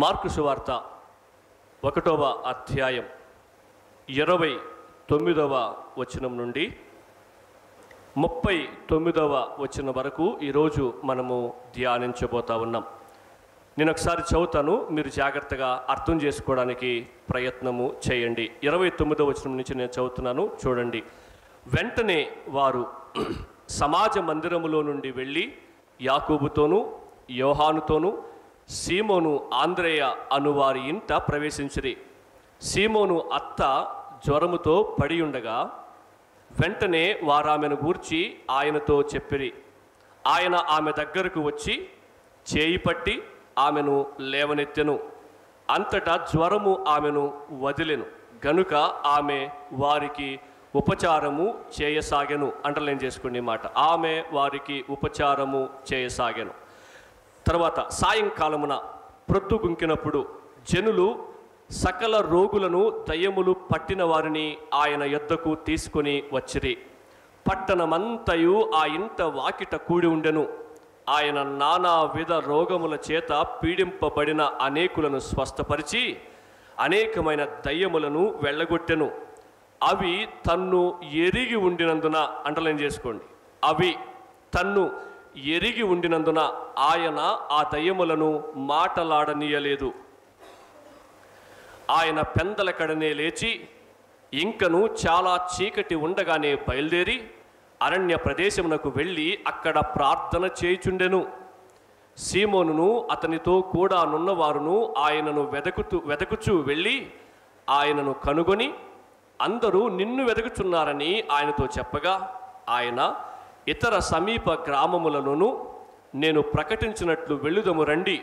Mark సువార్త 1వ అధ్యాయం 29వ వచనం నుండి 39వ వచనం వరకు ఈరోజు మనము ధ్యానించబోతా ఉన్నాం. నేను ఒకసారి చదువుతాను, మీరు జాగ్రత్తగా అర్థం చేసుకోవడానికి ప్రయత్నము చేయండి. 29వ వచనం నుంచి నేను చదువుతున్నాను, చూడండి. వెంటనే వారు సమాజ మందిరములో నుండి వెళ్ళి యాకోబుతోనూ యోహానుతోనూ సీమోను ఆంద్రేయ అనువారి ఇంట ప్రవేశించిరి. సీమోను అత్త జ్వరముతో పడి ఉండగా వెంటనే వారామెను గూర్చి ఆయనతో చెప్పిరి. ఆయన ఆమె దగ్గరకు వచ్చి చేయి పట్టి ఆమెను లేవనెత్తెను. అంతటా జ్వరము ఆమెను వదిలెను గనుక ఆమె వారికి ఉపచారము చేయసాగెను. అండర్లైన్ చేసుకోండి మాట, ఆమె వారికి ఉపచారము చేయసాగెను. తర్వాత సాయంకాలమున ప్రొద్దుగుంకినప్పుడు జనులు సకల రోగులను దయ్యములు పట్టిన వారిని ఆయన యొద్దకు తీసుకొని వచ్చిరి. పట్టణమంతయు ఆ ఇంట వాకిట కూడి ఉండెను. ఆయన నానా విధ రోగముల చేత పీడింపబడిన అనేకులను స్వస్థపరిచి అనేకమైన దయ్యములను వెళ్ళగొట్టెను. అవి తన్ను ఎరిగి ఉండినందున, అండర్లైన్ చేసుకోండి, అవి తన్ను ఎరిగి ఉండినందున ఆయన ఆ దయ్యములను మాటలాడనీయలేదు. ఆయన పెందల కడనే లేచి ఇంకను చాలా చీకటి ఉండగానే బయలుదేరి అరణ్య ప్రదేశమునకు వెళ్ళి అక్కడ ప్రార్థన చేయుచుండెను. సీమోనును అతనితో కూడా నున్నవారును ఆయనను వెదకుచూ వెళ్ళి ఆయనను కనుగొని అందరూ నిన్ను వెదకుచున్నారని ఆయనతో చెప్పగా ఆయన, ఇతర సమీప గ్రామములలోనూ నేను ప్రకటించినట్లు వెళ్ళుదము రండి,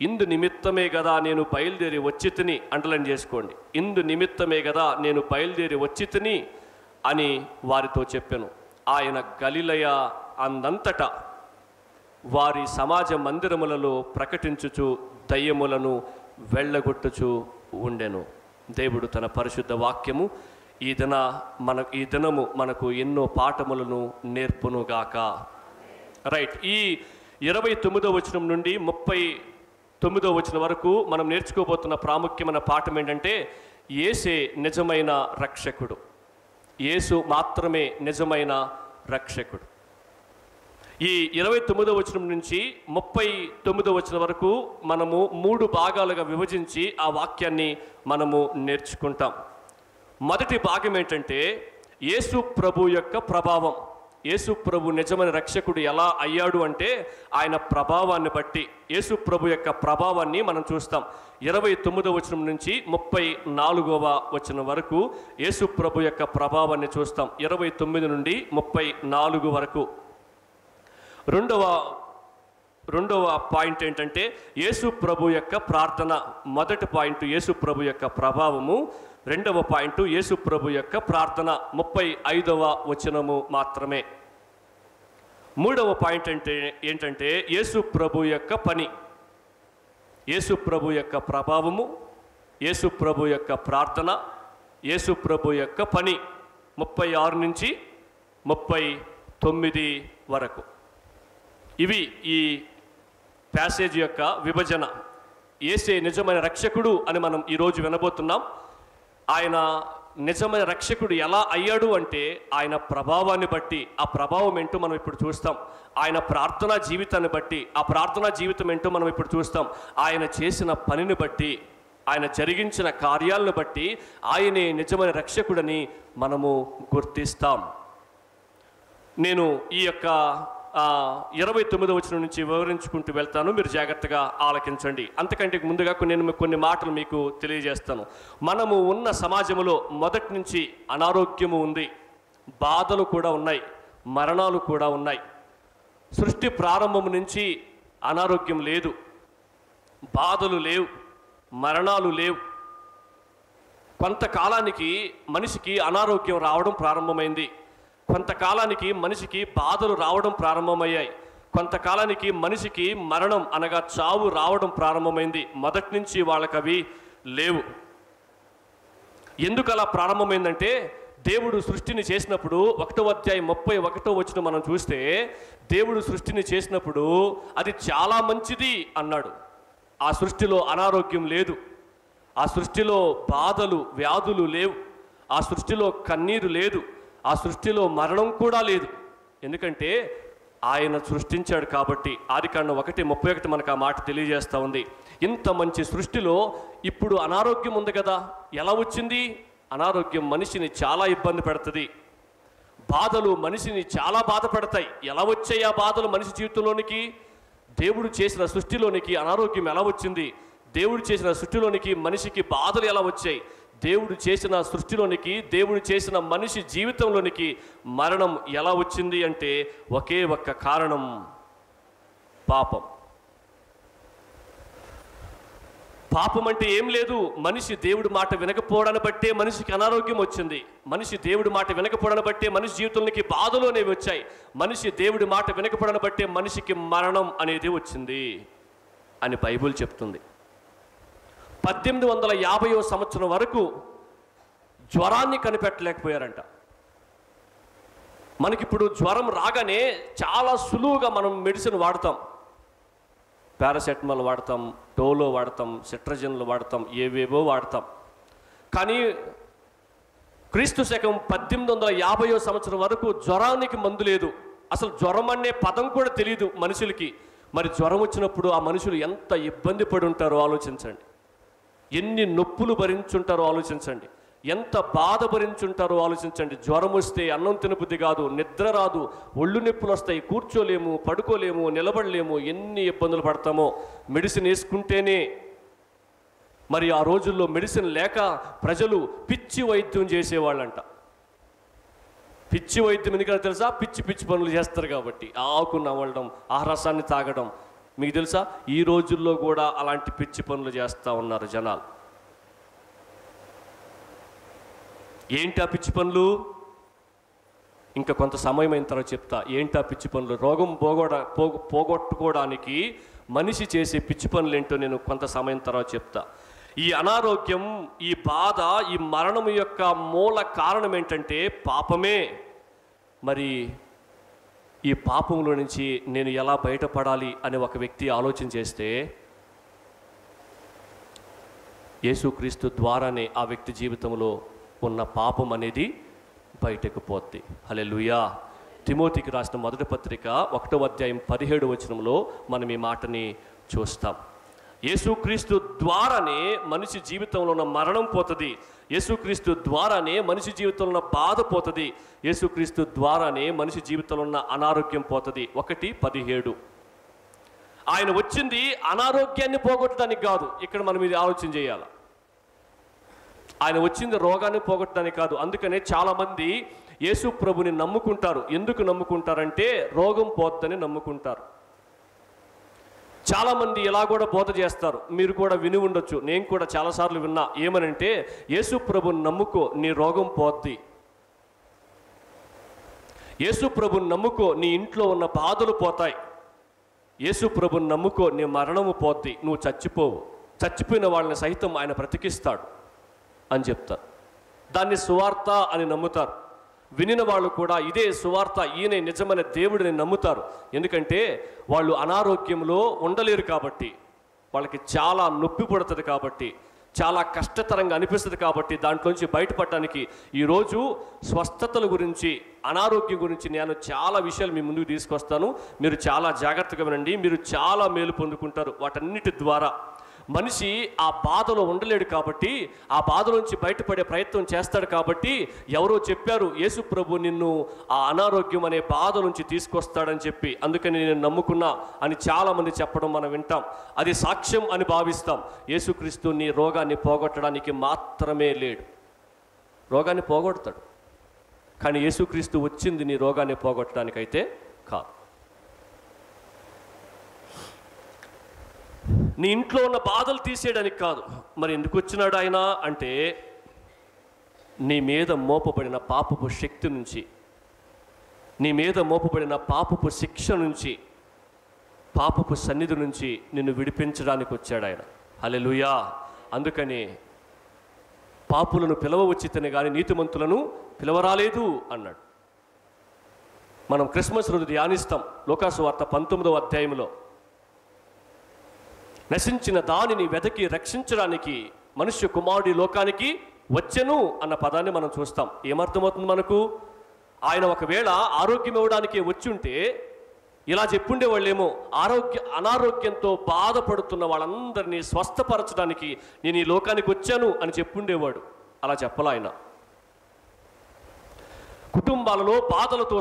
ఇందు నిమిత్తమే కదా నేను బయలుదేరి వచ్చి తిని, అండర్లైన్ చేసుకోండి, ఇందు నిమిత్తమే కదా నేను బయలుదేరి వచ్చి తిని అని వారితో చెప్పాను. ఆయన గలిలయ అందంతటా వారి సమాజ మందిరములలో ప్రకటించుచు దయ్యములను వెళ్ళగొట్టుచు ఉండెను. దేవుడు తన పరిశుద్ధ వాక్యము ఈ దినము మనకు ఎన్నో పాఠములను నేర్పునుగాక. రైట్, ఈ 29వ వచనం నుండి 39వ వచనం వరకు మనం నేర్చుకోబోతున్న ప్రాముఖ్యమైన పాఠం ఏంటంటే, యేసే నిజమైన రక్షకుడు. యేసు మాత్రమే నిజమైన రక్షకుడు. ఈ 29వ వచనం నుంచి 39వ వచనం వరకు మనము 3 భాగాలుగా విభజించి ఆ వాక్యాన్ని మనము నేర్చుకుంటాం. మొదటి భాగం ఏంటంటే యేసు ప్రభు యొక్క ప్రభావం. యేసు ప్రభు నిజమైన రక్షకుడు ఎలా అయ్యాడు అంటే ఆయన ప్రభావాన్ని బట్టి యేసు ప్రభు యొక్క ప్రభావాన్ని మనం చూస్తాం. 29వ వచనం నుంచి 34వ వచనం వరకు యేసు ప్రభు యొక్క ప్రభావాన్ని చూస్తాం. 29 నుండి 34 వరకు. రెండవ పాయింట్ ఏంటంటే యేసు ప్రభు యొక్క ప్రార్థన. మొదటి పాయింట్ యేసు ప్రభు యొక్క ప్రభావము, రెండవ పాయింట్ యేసు ప్రభు యొక్క ప్రార్థన. 35వ వచనము మాత్రమే. మూడవ పాయింట్ ఏంటంటే యేసు ప్రభు యొక్క పని. యేసు ప్రభు యొక్క ప్రభావము, యేసు ప్రభు యొక్క ప్రార్థన, యేసు ప్రభు యొక్క పని. 36 నుంచి 39 వరకు ఇవి ఈ ప్యాసేజ్ యొక్క విభజన. యేసే నిజమైన రక్షకుడు అని మనం ఈరోజు వినబోతున్నాం. ఆయన నిజమైన రక్షకుడు ఎలా అయ్యాడు అంటే ఆయన ప్రభావాన్ని బట్టి. ఆ ప్రభావం ఏంటో మనం ఇప్పుడు చూస్తాం. ఆయన ప్రార్థనా జీవితాన్ని బట్టి ఆ ప్రార్థనా జీవితం ఏంటో మనం ఇప్పుడు చూస్తాం. ఆయన చేసిన పనిని బట్టి, ఆయన జరిగించిన కార్యాలను బట్టి ఆయనే నిజమైన రక్షకుడని మనము గుర్తిస్తాం. నేను ఈ యొక్క 29వ వచనం నుంచి వివరించుకుంటూ వెళ్తాను, మీరు జాగ్రత్తగా ఆలకించండి. అంతకంటే ముందుగా కొన్ని మాటలు మీకు తెలియజేస్తాను. మనము ఉన్న సమాజంలో మొదటి నుంచి అనారోగ్యము ఉంది, బాధలు కూడా ఉన్నాయి, మరణాలు కూడా ఉన్నాయి. సృష్టి ప్రారంభం నుంచి అనారోగ్యం లేదు, బాధలు లేవు, మరణాలు లేవు. కొంతకాలానికి మనిషికి అనారోగ్యం రావడం ప్రారంభమైంది, కొంతకాలానికి మనిషికి బాధలు రావడం ప్రారంభమయ్యాయి, కొంతకాలానికి మనిషికి మరణం అనగా చావు రావడం ప్రారంభమైంది. మొదటి నుంచి వాళ్ళకి అవి లేవు. ఎందుకు అలా ప్రారంభమైందంటే దేవుడు సృష్టిని చేసినప్పుడు 1వ అధ్యాయం 31వ వచనం మనం చూస్తే దేవుడు సృష్టిని చేసినప్పుడు అది చాలా మంచిది అన్నాడు. ఆ సృష్టిలో అనారోగ్యం లేదు, ఆ సృష్టిలో బాధలు వ్యాధులు లేవు, ఆ సృష్టిలో కన్నీరు లేదు, ఆ సృష్టిలో మరణం కూడా లేదు. ఎందుకంటే ఆయన సృష్టించాడు కాబట్టి. ఆదికాండం 1:31 మనకు ఆ మాట తెలియజేస్తూ ఉంది. ఇంత మంచి సృష్టిలో ఇప్పుడు అనారోగ్యం ఉంది కదా, ఎలా వచ్చింది? అనారోగ్యం మనిషిని చాలా ఇబ్బంది పెడుతుంది, బాధలు మనిషిని చాలా బాధ పెడతాయి. ఎలా వచ్చాయి ఆ బాధలు మనిషి జీవితంలోనికి? దేవుడు చేసిన సృష్టిలోనికి అనారోగ్యం ఎలా వచ్చింది? దేవుడు చేసిన సృష్టిలోనికి మనిషికి బాధలు ఎలా వచ్చాయి? దేవుడు చేసిన సృష్టిలోనికి, దేవుడు చేసిన మనిషి జీవితంలోనికి మరణం ఎలా వచ్చింది అంటే ఒకే ఒక్క కారణం, పాపం. పాపం అంటే ఏం లేదు, మనిషి దేవుడి మాట వినకపోవడాన్ని బట్టే మనిషికి అనారోగ్యం వచ్చింది. మనిషి దేవుడి మాట వినకపోవడాన్ని బట్టే మనిషి జీవితంలోకి బాధలు అనేవి వచ్చాయి. మనిషి దేవుడి మాట వినకపోవడాన్ని బట్టే మనిషికి మరణం అనేది వచ్చింది అని బైబిల్ చెప్తుంది. 1850వ సంవత్సరం వరకు జ్వరాన్ని కనిపెట్టలేకపోయారంట. మనకిప్పుడు జ్వరం రాగానే చాలా సులువుగా మనం మెడిసిన్ వాడతాం. పారాసెటమాల్ వాడతాం, డోలో వాడతాం, సిట్రజిన్లు వాడతాం, ఏవేవో వాడతాం. కానీ క్రీస్తు శకం 1850వ సంవత్సరం వరకు జ్వరానికి మందు లేదు. అసలు జ్వరం అనే పదం కూడా తెలియదు మనుషులకి. మరి జ్వరం వచ్చినప్పుడు ఆ మనుషులు ఎంత ఇబ్బంది పడి ఉంటారో ఆలోచించండి. ఎన్ని నొప్పులు భరించుంటారో ఆలోచించండి. ఎంత బాధ భరించుంటారో ఆలోచించండి. జ్వరం వస్తే అన్నం తినబుద్ధి కాదు, నిద్ర రాదు, ఒళ్ళు నొప్పులు వస్తాయి, కూర్చోలేము, పడుకోలేము, నిలబడలేము, ఎన్ని ఇబ్బందులు పడతామో. మెడిసిన్ వేసుకుంటేనే. మరి ఆ రోజుల్లో మెడిసిన్ లేక ప్రజలు పిచ్చి వైద్యం చేసేవాళ్ళంట. పిచ్చి వైద్యం ఎందుకంటే తెలుసా? పిచ్చి పిచ్చి పనులు చేస్తారు కాబట్టి. ఆకు నవ్వడం, ఆ రసాన్ని తాగడం. మీకు తెలుసా, ఈ రోజుల్లో కూడా అలాంటి పిచ్చి పనులు చేస్తూ ఉన్నారు జనాలు. ఏంటి ఆ పిచ్చి పనులు? ఇంకా కొంత సమయం అయిన తర్వాత చెప్తా. ఏంటి ఆ పిచ్చి పనులు? రోగం పోగొట్టుకోవడానికి మనిషి చేసే పిచ్చి పనులు ఏంటో నేను కొంత సమయం తర్వాత చెప్తా. ఈ అనారోగ్యం, ఈ బాధ, ఈ మరణం యొక్క మూల కారణం ఏంటంటే పాపమే. మరి ఈ పాపంలో నుంచి నేను ఎలా బయటపడాలి అని ఒక వ్యక్తి ఆలోచన చేస్తే యేసుక్రీస్తు ద్వారానే ఆ వ్యక్తి జీవితంలో ఉన్న పాపం అనేది బయటకు పోద్ది. హల్లెలూయా. తిమోతికి రాసిన మొదటి పత్రిక 1వ అధ్యాయం 17వ వచనంలో మనం ఈ మాటని చూస్తాం. యేసుక్రీస్తు ద్వారానే మనిషి జీవితంలో ఉన్న మరణం పోతుంది. యేసుక్రీస్తు ద్వారానే మనిషి జీవితంలో ఉన్న బాధ పోతుంది. యేసుక్రీస్తు ద్వారానే మనిషి జీవితంలో ఉన్న అనారోగ్యం పోతుంది. 1:17. ఆయన వచ్చింది అనారోగ్యాన్ని పోగొట్టడానికి కాదు. ఇక్కడ మనం ఇది ఆలోచన చేయాలి. ఆయన వచ్చింది రోగాన్ని పోగొట్టడానికి కాదు. అందుకనే చాలామంది యేసు ప్రభుని నమ్ముకుంటారు. ఎందుకు నమ్ముకుంటారంటే రోగం పోద్దని నమ్ముకుంటారు. చాలామంది ఇలా కూడా బోధ చేస్తారు. మీరు కూడా విని ఉండొచ్చు, నేను కూడా చాలాసార్లు విన్నా. ఏమనంటే, యేసు ప్రభుని నమ్ముకో, నీ రోగం పోద్ది. యేసు ప్రభుని నమ్ముకో, నీ ఇంట్లో ఉన్న బాధలు పోతాయి. యేసు ప్రభుని నమ్ముకో, నీ మరణము పోద్ది, నువ్వు చచ్చిపోవు, చచ్చిపోయిన వాళ్ళని సైతం ఆయన బ్రతికిస్తాడు అని చెప్తారు. దాన్ని సువార్త అని నమ్ముతారు. వినిన వాళ్ళు కూడా ఇదే సువార్త, ఈయనే నిజమైన దేవుడిని నమ్ముతారు. ఎందుకంటే వాళ్ళు అనారోగ్యంలో ఉండలేరు కాబట్టి, వాళ్ళకి చాలా నొప్పి పడుతుంది కాబట్టి, చాలా కష్టతరంగా అనిపిస్తుంది కాబట్టి దాంట్లోంచి బయటపడటానికి ఈరోజు స్వస్థతల గురించి, అనారోగ్యం గురించి నేను చాలా విషయాలు మీ ముందుకు తీసుకొస్తాను. మీరు చాలా జాగ్రత్తగా వినండి. మీరు చాలా మేలు పొందుకుంటారు వాటన్నిటి ద్వారా. మనిషి ఆ బాధలో ఉండలేడు కాబట్టి, ఆ బాధ నుంచి బయటపడే ప్రయత్నం చేస్తాడు కాబట్టి, ఎవరో చెప్పారు యేసు ప్రభు నిన్ను ఆ అనారోగ్యం అనే బాధ నుంచి తీసుకొస్తాడని చెప్పి, అందుకని నేను నమ్ముకున్నా అని చాలామంది చెప్పడం మనం వింటాం. అది సాక్ష్యం అని భావిస్తాం. యేసుక్రీస్తు నీ రోగాన్ని పోగొట్టడానికి మాత్రమే లేడు. రోగాన్ని పోగొడతాడు, కానీ యేసుక్రీస్తు వచ్చింది నీ రోగాన్ని పోగొట్టడానికైతే కాదు. నీ ఇంట్లో ఉన్న బాధలు తీసేయడానికి కాదు. మరి ఎందుకు వచ్చినాడు ఆయన అంటే, నీ మీద మోపబడిన పాపపు శక్తి నుంచి, నీ మీద మోపబడిన పాపపు శిక్ష నుంచి, పాపపు సన్నిధి నుంచి నిన్ను విడిపించడానికి వచ్చాడు ఆయన. హల్లెలూయా. అందుకని పాపులను పిలవవచ్చితేనే కానీ నీతిమంతులను పిలవరాలేదు అన్నాడు. మనం క్రిస్మస్ రోజు ధ్యానిస్తాం. లూకాసు వార్త 19వ అధ్యాయంలో నశించిన దానిని వెతికి రక్షించడానికి మనుష్య కుమారుడి లోకానికి వచ్చెను అన్న పదాన్ని మనం చూస్తాం. ఏమర్థమవుతుంది మనకు? ఆయన ఒకవేళ ఆరోగ్యం ఇవ్వడానికి వచ్చి ఉంటే ఇలా చెప్పుండేవాళ్ళేమో, అనారోగ్యంతో బాధపడుతున్న వాళ్ళందరినీ స్వస్థపరచడానికి నేను ఈ లోకానికి వచ్చాను అని చెప్పుండేవాడు. అలా చెప్పలా ఆయన. కుటుంబాలలో బాధలతో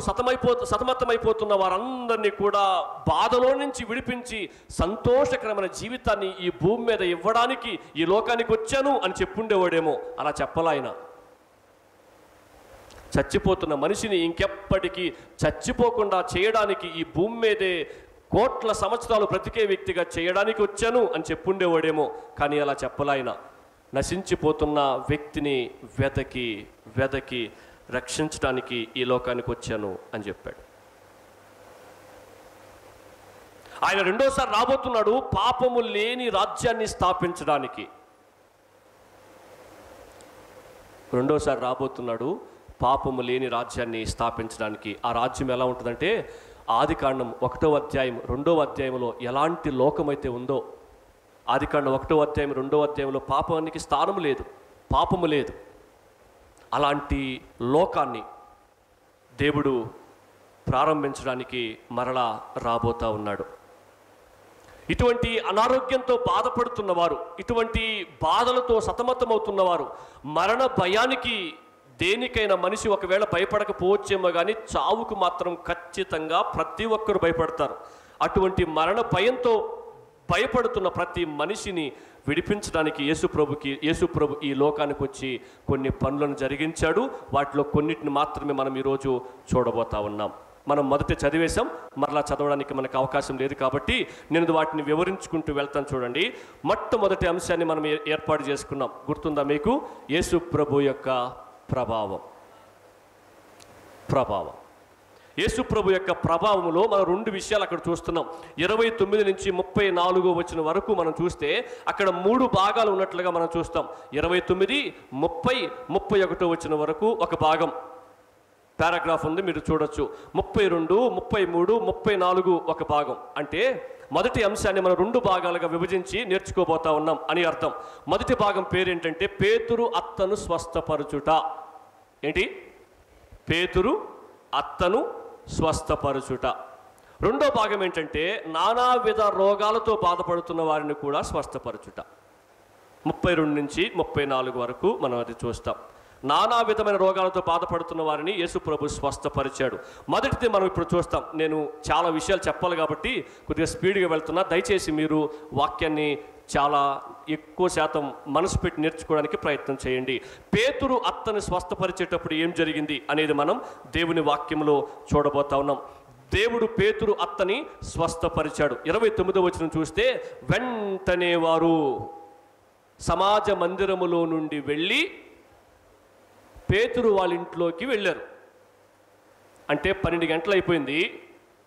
సతమతమైపోతున్న వారందరినీ కూడా బాధలో నుంచి విడిపించి సంతోషకరమైన జీవితాన్ని ఈ భూమి మీద ఇవ్వడానికి ఈ లోకానికి వచ్చాను అని చెప్పుండేవాడేమో. అలా చెప్పలా ఆయన. చచ్చిపోతున్న మనిషిని ఇంకెప్పటికీ చచ్చిపోకుండా చేయడానికి, ఈ భూమి మీదే కోట్ల సంవత్సరాలు బ్రతికే వ్యక్తిగా చేయడానికి వచ్చాను అని చెప్పుండేవాడేమో. కానీ అలా చెప్పలా ఆయన. నశించిపోతున్న వ్యక్తిని వెదకి రక్షించడానికి ఈ లోకానికి వచ్చాను అని చెప్పాడు. ఆయన రెండోసారి రాబోతున్నాడు పాపము లేని రాజ్యాన్ని స్థాపించడానికి. రెండోసారి రాబోతున్నాడు పాపము లేని రాజ్యాన్ని స్థాపించడానికి. ఆ రాజ్యం ఎలా ఉంటుందంటే, ఆదికాండం 1వ అధ్యాయం 2వ అధ్యాయంలో ఎలాంటి లోకమైతే ఉందో, ఆదికాండం 1వ అధ్యాయం 2వ అధ్యాయంలో పాపానికి స్థానం లేదు, పాపము లేదు. అలాంటి లోకాన్ని దేవుడు ప్రారంభించడానికి మరలా రాబోతా ఉన్నాడు. ఇటువంటి అనారోగ్యంతో బాధపడుతున్నవారు, ఇటువంటి బాధలతో సతమతమవుతున్నవారు, మరణ భయానికి దేనికైనా మనిషి ఒకవేళ భయపడకపోవచ్చేమో కానీ చావుకు మాత్రం ఖచ్చితంగా ప్రతి ఒక్కరు భయపడతారు. అటువంటి మరణ భయంతో భయపడుతున్న ప్రతి మనిషిని విడిపించడానికి యేసుప్రభు ఈ లోకానికి వచ్చి కొన్ని పనులను జరిగించాడు. వాటిలో కొన్నిటిని మాత్రమే మనం ఈరోజు చూడబోతా ఉన్నాం. మనం మొదట చదివేశాం, మరలా చదవడానికి మనకు అవకాశం లేదు కాబట్టి నేను వాటిని వివరించుకుంటూ వెళ్తాను. చూడండి, మొట్టమొదటి అంశాన్ని మనం ఏర్పాటు చేసుకున్నాం. గుర్తుందా మీకు? యేసుప్రభు యొక్క ప్రభావం. యేసుప్రభు యొక్క ప్రభావంలో మనం 2 విషయాలు అక్కడ చూస్తున్నాం. 29 నుంచి 34 వచ్చిన వరకు మనం చూస్తే అక్కడ 3 భాగాలు ఉన్నట్లుగా మనం చూస్తాం. 29, 30, 31 వచ్చిన వరకు ఒక భాగం పారాగ్రాఫ్ ఉంది, మీరు చూడొచ్చు. 32, 33, 34 ఒక భాగం. అంటే మొదటి అంశాన్ని మనం 2 భాగాలుగా విభజించి నేర్చుకోబోతా ఉన్నాం అని అర్థం. మొదటి భాగం పేరేంటంటే పేతురు అత్తను స్వస్థపరచుట. ఏంటి? పేతురు అత్తను స్వస్థపరచుట. రెండో భాగం ఏంటంటే నానావిధ రోగాలతో బాధపడుతున్న వారిని కూడా స్వస్థపరచుట. 32 నుంచి 34 వరకు మనం అది చూస్తాం. నానా విధమైన రోగాలతో బాధపడుతున్న వారిని యేసుప్రభు స్వస్థపరిచాడు. మొదటిది మనం ఇప్పుడు చూస్తాం. నేను చాలా విషయాలు చెప్పాలి కాబట్టి కొద్దిగా స్పీడ్గా వెళ్తున్నా. దయచేసి మీరు వాక్యాన్ని చాలా ఎక్కువ శాతం మనసు పెట్టి నేర్చుకోవడానికి ప్రయత్నం చేయండి. పేతురు అత్తని స్వస్థపరిచేటప్పుడు ఏం జరిగింది అనేది మనం దేవుని వాక్యంలో చూడబోతా ఉన్నాం. దేవుడు పేతురు అత్తని స్వస్థపరిచాడు. 29వ వచనం చూస్తే, వెంటనే వారు సమాజ మందిరములో నుండి వెళ్ళి పేతురు వాళ్ళ ఇంట్లోకి వెళ్ళారు. అంటే 12 గంటలు అయిపోయింది,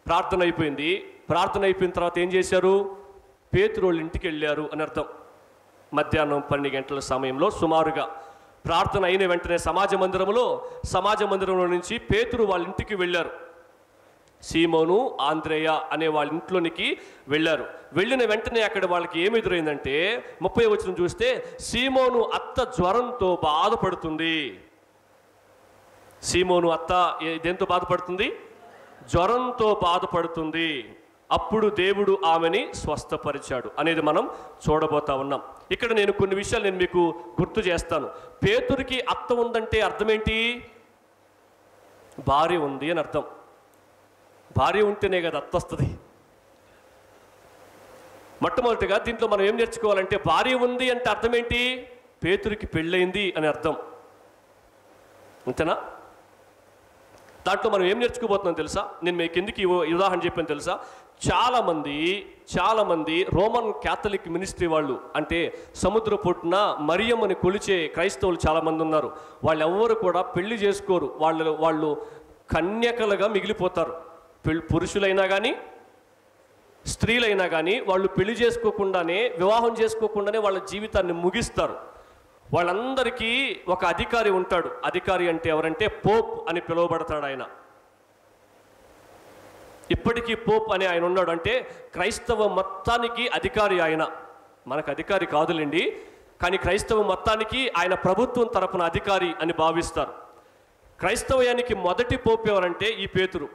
ప్రార్థన అయిపోయింది. ప్రార్థన అయిపోయిన తర్వాత ఏం చేశారు? పేతురు వాళ్ళ ఇంటికి వెళ్ళారు అని అర్థం. మధ్యాహ్నం 12 గంటల సమయంలో సుమారుగా ప్రార్థన అయిన వెంటనే సమాజ మందిరంలో నుంచి పేతురు వాళ్ళ ఇంటికి వెళ్ళారు. సీమోను, ఆంద్రేయ అనే వాళ్ళ ఇంట్లోనికి వెళ్ళారు. వెళ్ళిన వెంటనే అక్కడ వాళ్ళకి ఏమి ఎదురైందంటే 30వ వచనం చూస్తే, సీమోను అత్త జ్వరంతో బాధపడుతుంది. సీమోను అత్త దేంతో బాధపడుతుంది? జ్వరంతో బాధపడుతుంది. అప్పుడు దేవుడు ఆమెని స్వస్థపరిచాడు అనేది మనం చూడబోతా ఉన్నాం. ఇక్కడ నేను కొన్ని విషయాలు మీకు గుర్తు చేస్తాను. పేతురికి అత్త ఉందంటే అర్థం ఏంటి? భార్య ఉంది అని అర్థం. భార్య ఉంటేనే కదా అత్త వస్తుంది. మొట్టమొదటిగా దీంట్లో మనం ఏం నేర్చుకోవాలంటే, భార్య ఉంది అంటే అర్థం ఏంటి? పేతురికి పెళ్ళయింది అని అర్థం. అంతేనా? దాంట్లో మనం ఏం నేర్చుకోబోతున్నాం తెలుసా? నేను మీకు ఎందుకు ఈ ఉదాహరణ చెప్పాను తెలుసా? చాలామంది రోమన్ క్యాథలిక్ మినిస్ట్రీ వాళ్ళు, అంటే సముద్ర పొట్టున మరియమ్మని కొలిచే క్రైస్తవులు చాలామంది ఉన్నారు. వాళ్ళు ఎవ్వరు కూడా పెళ్లి చేసుకోరు. వాళ్ళు కన్యకలుగా మిగిలిపోతారు. పురుషులైనా కానీ స్త్రీలైనా కానీ వాళ్ళు పెళ్లి చేసుకోకుండానే, వివాహం చేసుకోకుండానే వాళ్ళ జీవితాన్ని ముగిస్తారు. వాళ్ళందరికీ ఒక అధికారి ఉంటాడు. అధికారి అంటే ఎవరంటే పోప్ అని పిలువబడతాడు ఆయన. ఇప్పటికీ పోప్ అని ఆయన ఉన్నాడు. అంటే క్రైస్తవ మొత్తానికి అధికారి ఆయన. మనకు అధికారి కాదులేండి, కానీ క్రైస్తవ మొత్తానికి ఆయన ప్రభుత్వం తరపున అధికారి అని భావిస్తారు. క్రైస్తవయానికి మొదటి పోపు ఎవరంటే ఈ పేతురు.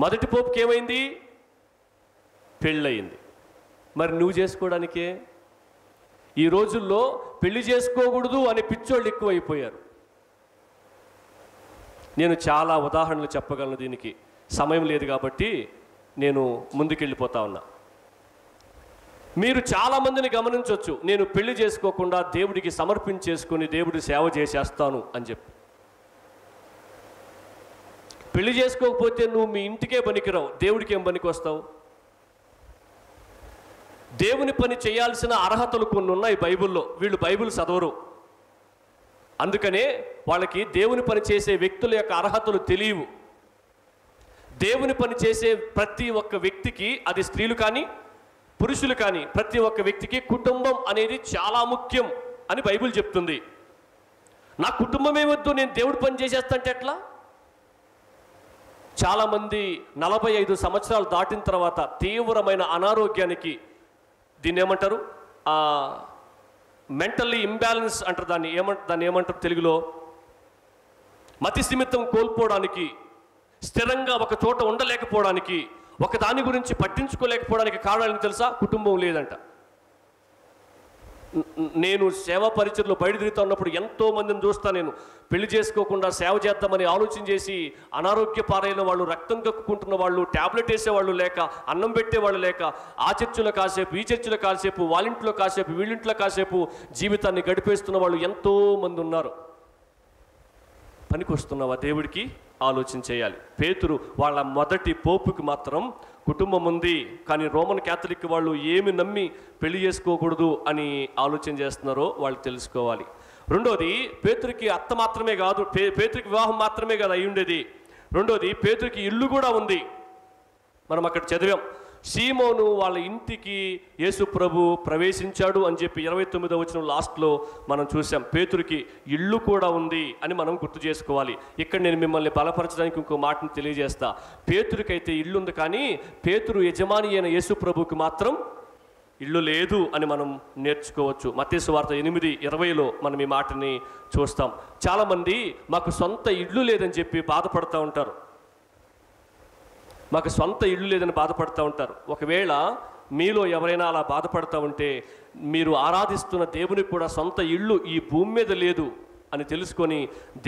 మొదటి పోపుకి ఏమైంది? పెళ్ళయింది. మరి నువ్వు చేసుకోవడానికే? ఈ రోజుల్లో పెళ్లి చేసుకోకూడదు అనే పిచ్చోళ్ళు ఎక్కువైపోయారు. నేను చాలా ఉదాహరణలు చెప్పగలను, దీనికి సమయం లేదు కాబట్టి నేను ముందుకెళ్ళిపోతా ఉన్నా. మీరు చాలామందిని గమనించవచ్చు, నేను పెళ్లి చేసుకోకుండా దేవుడికి సమర్పించేసుకొని దేవుడి సేవ చేసేస్తాను అని చెప్పి. పెళ్లి చేసుకోకపోతే నువ్వు మీ ఇంటికే పనికిరావు, దేవుడికి ఏం పనికి వస్తావు? దేవుని పని చేయాల్సిన అర్హతలు కొన్ని ఉన్నాయి బైబిల్లో. వీళ్ళు బైబిల్ చదవరు, అందుకనే వాళ్ళకి దేవుని పని చేసే వ్యక్తుల యొక్క అర్హతలు తెలియవు. దేవుని పని చేసే ప్రతి ఒక్క వ్యక్తికి, అది స్త్రీలు కానీ పురుషులు కానీ, ప్రతి ఒక్క వ్యక్తికి కుటుంబం అనేది చాలా ముఖ్యం అని బైబిల్ చెప్తుంది. నా కుటుంబమే వద్దు, నేను దేవుడి పని చేసేస్తాంటే ఎట్లా? చాలామంది 45 సంవత్సరాలు దాటిన తర్వాత తీవ్రమైన అనారోగ్యానికి, దీన్ని ఏమంటారు, మెంటల్లీ ఇంబ్యాలెన్స్ అంటారు, దాన్ని ఏమంటారు తెలుగులో, మతి స్థిమితం కోల్పోవడానికి, స్థిరంగా ఒక చోట ఉండలేకపోవడానికి, ఒక దాని గురించి పట్టించుకోలేకపోవడానికి కారణాలు తెలుసా? కుటుంబం లేదంట. నేను సేవా పరిచయలో బయట తిరుగుతూ ఉన్నప్పుడు ఎంతో మందిని చూస్తా. నేను పెళ్లి చేసుకోకుండా సేవ చేద్దామని ఆలోచన చేసి అనారోగ్య పారైన వాళ్ళు, రక్తం కక్కుకుంటున్న వాళ్ళు, ట్యాబ్లెట్ వేసేవాళ్ళు లేక, అన్నం పెట్టేవాళ్ళు లేక, ఆ చర్చిలో కాసేపు, ఈ చర్చిలో కాసేపు, వాళ్ళింట్లో కాసేపు, వీళ్ళింట్లో కాసేపు జీవితాన్ని గడిపేస్తున్న వాళ్ళు ఎంతో మంది ఉన్నారు. పనికి వస్తున్నావా దేవుడికి? ఆలోచన చేయాలి. పేతురు వాళ్ళ మొదటి పోపుకి మాత్రం కుటుంబం ఉంది, కానీ రోమన్ క్యాథలిక్ వాళ్ళు ఏమి నమ్మి పెళ్లి చేసుకోకూడదు అని ఆలోచన చేస్తున్నారో వాళ్ళు తెలుసుకోవాలి. రెండోది, పేతురికి అత్త మాత్రమే కాదు, పేతురికి వివాహం మాత్రమే కాదు అయి ఉండేది. రెండోది, పేతురికి ఇల్లు కూడా ఉంది. మనం అక్కడ చదివాం, సీమోను వాళ్ళ ఇంటికి యేసు ప్రభు ప్రవేశించాడు అని చెప్పి 29వ వచనం లాస్ట్లో మనం చూసాం. పేతురికి ఇల్లు కూడా ఉంది అని మనం గుర్తు చేసుకోవాలి. ఇక్కడ నేను మిమ్మల్ని బలపరచడానికి ఇంకో మాటను తెలియజేస్తా. పేతురికైతే ఇల్లు ఉంది, కానీ పేతురు యజమాని అయిన యేసు ప్రభుకి మాత్రం ఇల్లు లేదు అని మనం నేర్చుకోవచ్చు. మత్తయి సువార్త 8:20లో మనం ఈ మాటని చూస్తాం. చాలామంది మాకు సొంత ఇల్లు లేదని చెప్పి బాధపడుతూ ఉంటారు. మాకు సొంత ఇల్లు లేదని బాధపడుతూ ఉంటారు. ఒకవేళ మీలో ఎవరైనా అలా బాధపడుతూ ఉంటే, మీరు ఆరాధిస్తున్న దేవునికి కూడా సొంత ఇల్లు ఈ భూమి మీద లేదు అని తెలుసుకొని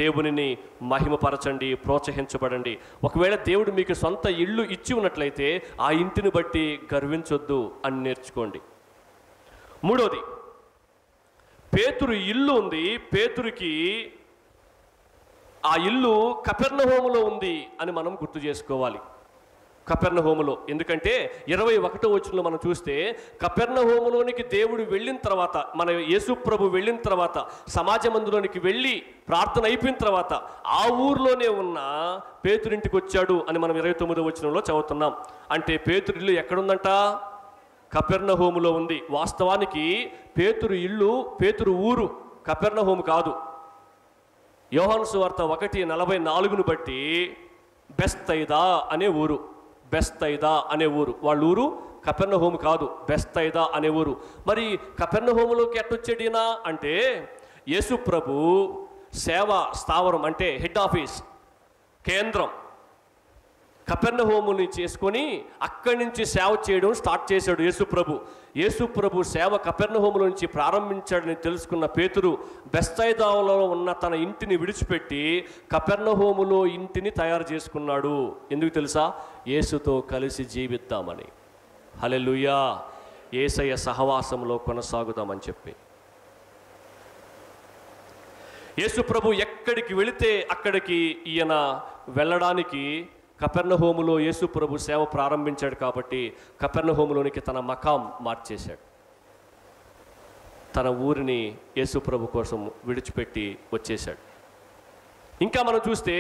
దేవునిని మహిమపరచండి, ప్రోత్సహించబడండి. ఒకవేళ దేవుడు మీకు సొంత ఇల్లు ఇచ్చి ఉన్నట్లయితే ఆ ఇంటిని బట్టి గర్వించొద్దు అని నేర్చుకోండి. మూడోది, పేతురు ఇల్లు ఉంది. పేతురికి ఆ ఇల్లు కపెర్నహూములో ఉంది అని మనం గుర్తు చేసుకోవాలి. కపెర్నహూములో, ఎందుకంటే 21వ వచనంలో మనం చూస్తే, కపెర్నహూములోనికి దేవుడు వెళ్ళిన తర్వాత, మన యేసు ప్రభు వెళ్ళిన తర్వాత, సమాజ మందిరంలోనికి వెళ్ళి ప్రార్థన అయిపోయిన తర్వాత ఆ ఊర్లోనే ఉన్న పేతురింటికి వచ్చాడు అని మనం 29వ వచనంలో చదువుతున్నాం. అంటే పేతురు ఇల్లు ఎక్కడుందంట? కపెర్నహూములో ఉంది. వాస్తవానికి పేతురు ఇల్లు, పేతురు ఊరు కపెర్నహూము కాదు. యోహాను సువార్త 1:44ను బట్టి బెస్తైదా అనే ఊరు, బెస్తైదా అనే ఊరు, వాళ్ళ ఊరు కపెర్నహూము కాదు, బెస్తైదా అనే ఊరు. మరి కపెర్నహూములోకి ఎట్టొచ్చాడినా అంటే, యేసు ప్రభు సేవా స్థావరం అంటే హెడ్ ఆఫీస్, కేంద్రం కపెర్నహూముని చేసుకొని అక్కడి నుంచి సేవ చేయడం స్టార్ట్ చేశాడు యేసు ప్రభు. యేసు ప్రభు సేవ కపెర్నహూములో నుంచి ప్రారంభించాడని తెలుసుకున్న పేతురు బెస్తైదాలో ఉన్న తన ఇంటిని విడిచిపెట్టి కపెర్నహూములో ఇంటిని తయారు చేసుకున్నాడు. ఎందుకు తెలుసా? యేసుతో కలిసి జీవిద్దామని. హల్లెలూయా! యేసయ్య సహవాసంలో కొనసాగుదామని చెప్పి. యేసు ప్రభు ఎక్కడికి వెళితే అక్కడికి ఈయన వెళ్ళడానికి కపెర్నహూములో యేసు ప్రభు సేవ ప్రారంభించాడు కాబట్టి కపెర్నహూములోనికి తన మకాం మార్చేశాడు. తన ఊరిని యేసు ప్రభు కోసం విడిచిపెట్టి వచ్చేశాడు. ఇంకా మనం చూస్తే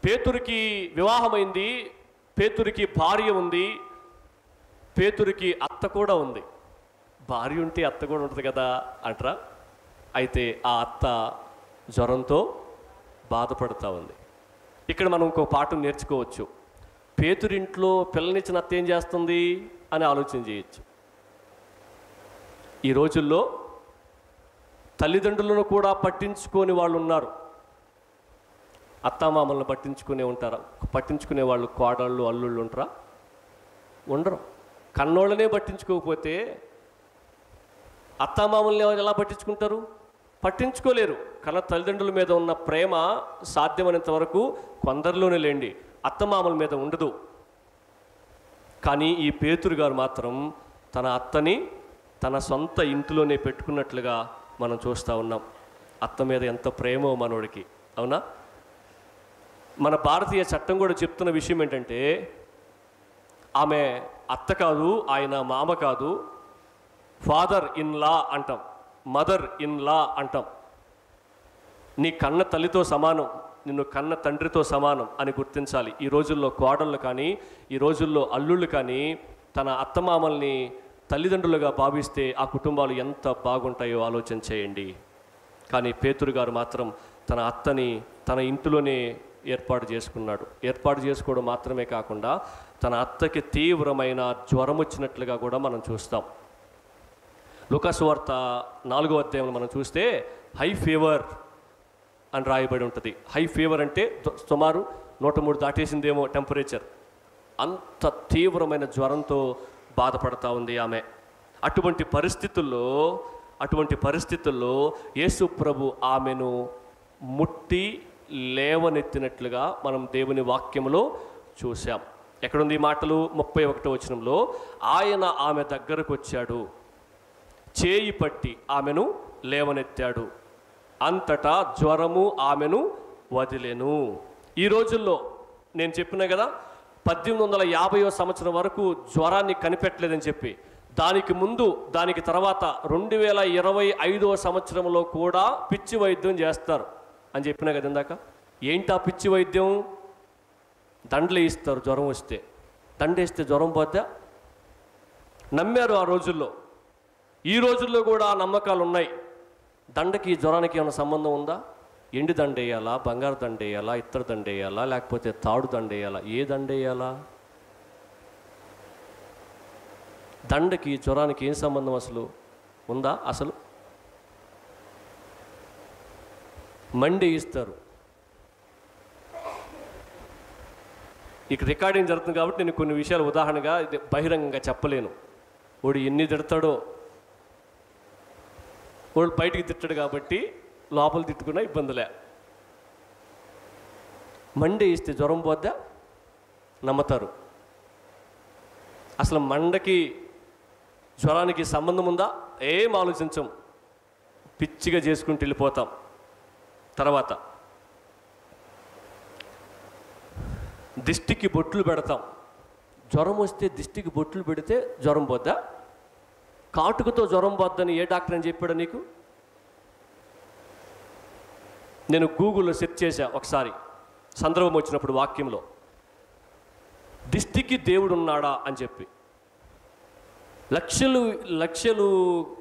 పేతురికి వివాహమైంది, పేతురికి భార్య ఉంది, పేతురికి అత్త కూడా ఉంది. భార్య ఉంటే అత్త కూడా ఉంటుంది కదా అంటారా? అయితే ఆ అత్త జ్వరంతో బాధపడుతూ ఉంది. ఇక్కడ మనం ఇంకో పాఠం నేర్చుకోవచ్చు. పేతురింట్లో పిల్లనిచ్చిన అత్త ఏం చేస్తుంది? అని ఆలోచన చేయొచ్చు. ఈ రోజుల్లో తల్లిదండ్రులను కూడా పట్టించుకొని వాళ్ళు ఉన్నారు. అత్తామామలను పట్టించుకునే వాళ్ళు కోడళ్ళు అల్లుళ్ళు ఉంటారా? ఉండరు. కన్నోళ్ళనే పట్టించుకోకపోతే అత్తామామల్ని ఎలా పట్టించుకుంటారు? పట్టించుకోలేరు. కన్న తల్లిదండ్రుల మీద ఉన్న ప్రేమ సాధ్యమైనంత వరకు కొందరిలోనే లేండి, అత్తమామల మీద ఉండదు. కానీ ఈ పేతురు గారు మాత్రం తన అత్తని తన సొంత ఇంటిలోనే పెట్టుకున్నట్లుగా మనం చూస్తూ ఉన్నాం. అత్త మీద ఎంత ప్రేమో మనోడికి, అవునా? మన భారతీయ చట్టం కూడా చెప్తున్న విషయం ఏంటంటే, ఆమె అత్త కాదు, ఆయన మామ కాదు, ఫాదర్ ఇన్ లా అంటాం, మదర్ ఇన్ లా అంటాం. నీ కన్న తల్లితో సమానం, నిన్ను కన్న తండ్రితో సమానం అని గుర్తించాలి. ఈ రోజుల్లో కోడళ్ళు కానీ, ఈ రోజుల్లో అల్లుళ్ళు కానీ తన అత్తమామల్ని తల్లిదండ్రులుగా భావిస్తే ఆ కుటుంబాలు ఎంత బాగుంటాయో ఆలోచన చేయండి. కానీ పేతురు గారు మాత్రం తన అత్తని తన ఇంటిలోనే ఏర్పాటు చేసుకున్నాడు. ఏర్పాటు చేసుకోవడం మాత్రమే కాకుండా తన అత్తకి తీవ్రమైన జ్వరం వచ్చినట్లుగా కూడా మనం చూస్తాం. లూకాసు వార్త 4వ అధ్యాయంలో మనం చూస్తే హై ఫీవర్ అని రాయబడి ఉంటుంది. హై ఫీవర్ అంటే సుమారు 103 దాటేసిందేమో టెంపరేచర్. అంత తీవ్రమైన జ్వరంతో బాధపడతా ఉంది ఆమె. అటువంటి పరిస్థితుల్లో యేసు ప్రభు ఆమెను ముట్టి లేవనెత్తినట్లుగా మనం దేవుని వాక్యంలో చూసాం. ఎక్కడుంది ఈ మాటలు? 31వ వచనంలో, ఆయన ఆమె దగ్గరకు వచ్చాడు, చేయి పట్టి ఆమెను లేవనెత్తాడు, అంతటా జ్వరము ఆమెను వదిలెను. ఈ రోజుల్లో నేను చెప్పినా కదా, 1850వ సంవత్సరం వరకు జ్వరాన్ని కనిపెట్టలేదని చెప్పి, దానికి ముందు దానికి తర్వాత 2025వ సంవత్సరంలో కూడా పిచ్చి వైద్యం చేస్తారు అని చెప్పినా కదా ఇందాక. ఏంటి ఆ పిచ్చి వైద్యం? దండలు ఇస్తారు జ్వరం వస్తే. దండేస్తే జ్వరం పోద్దా? నమ్మారు ఆ రోజుల్లో. ఈ రోజుల్లో కూడా ఆ నమ్మకాలు ఉన్నాయి. దండకి జ్వరానికి ఏమైనా సంబంధం ఉందా? ఎండి దండ వేయాలా, బంగారు దండ వేయాలా, ఇత్తడి దండ వేయాలా, లేకపోతే తాడు దండ వేయాలా? ఏ దండ వేయాలా? దండకి జ్వరానికి ఏం సంబంధం అసలు ఉందా? అసలు మండి ఇస్తారు. ఇక రికార్డింగ్ జరుగుతుంది కాబట్టి నేను కొన్ని విషయాలు ఉదాహరణగా బహిరంగంగా చెప్పలేను. వాడు ఎన్ని తిడతాడో, వాడు బయటికి తిట్టాడు కాబట్టి లోపల తిట్టుకున్నా ఇబ్బందులే. మండే ఇస్తే జ్వరం పోద్దా? నమ్ముతారు. అసలు మండకి జ్వరానికి సంబంధం ఉందా? ఏం ఆలోచించం, పిచ్చిగా చేసుకుంటూ వెళ్ళిపోతాం. తర్వాత దిష్టికి బొట్లు పెడతాం. జ్వరం వస్తే దిష్టికి బొట్లు పెడితే జ్వరం పోద్దా? కాటుకతో జ్వరం పోద్దని ఏ డాక్టర్ అని చెప్పాడు నీకు? నేను గూగుల్లో సెర్చ్ చేశా ఒకసారి సందర్భం వచ్చినప్పుడు వాక్యంలో, దిష్టికి దేవుడు ఉన్నాడా అని చెప్పి. లక్షలు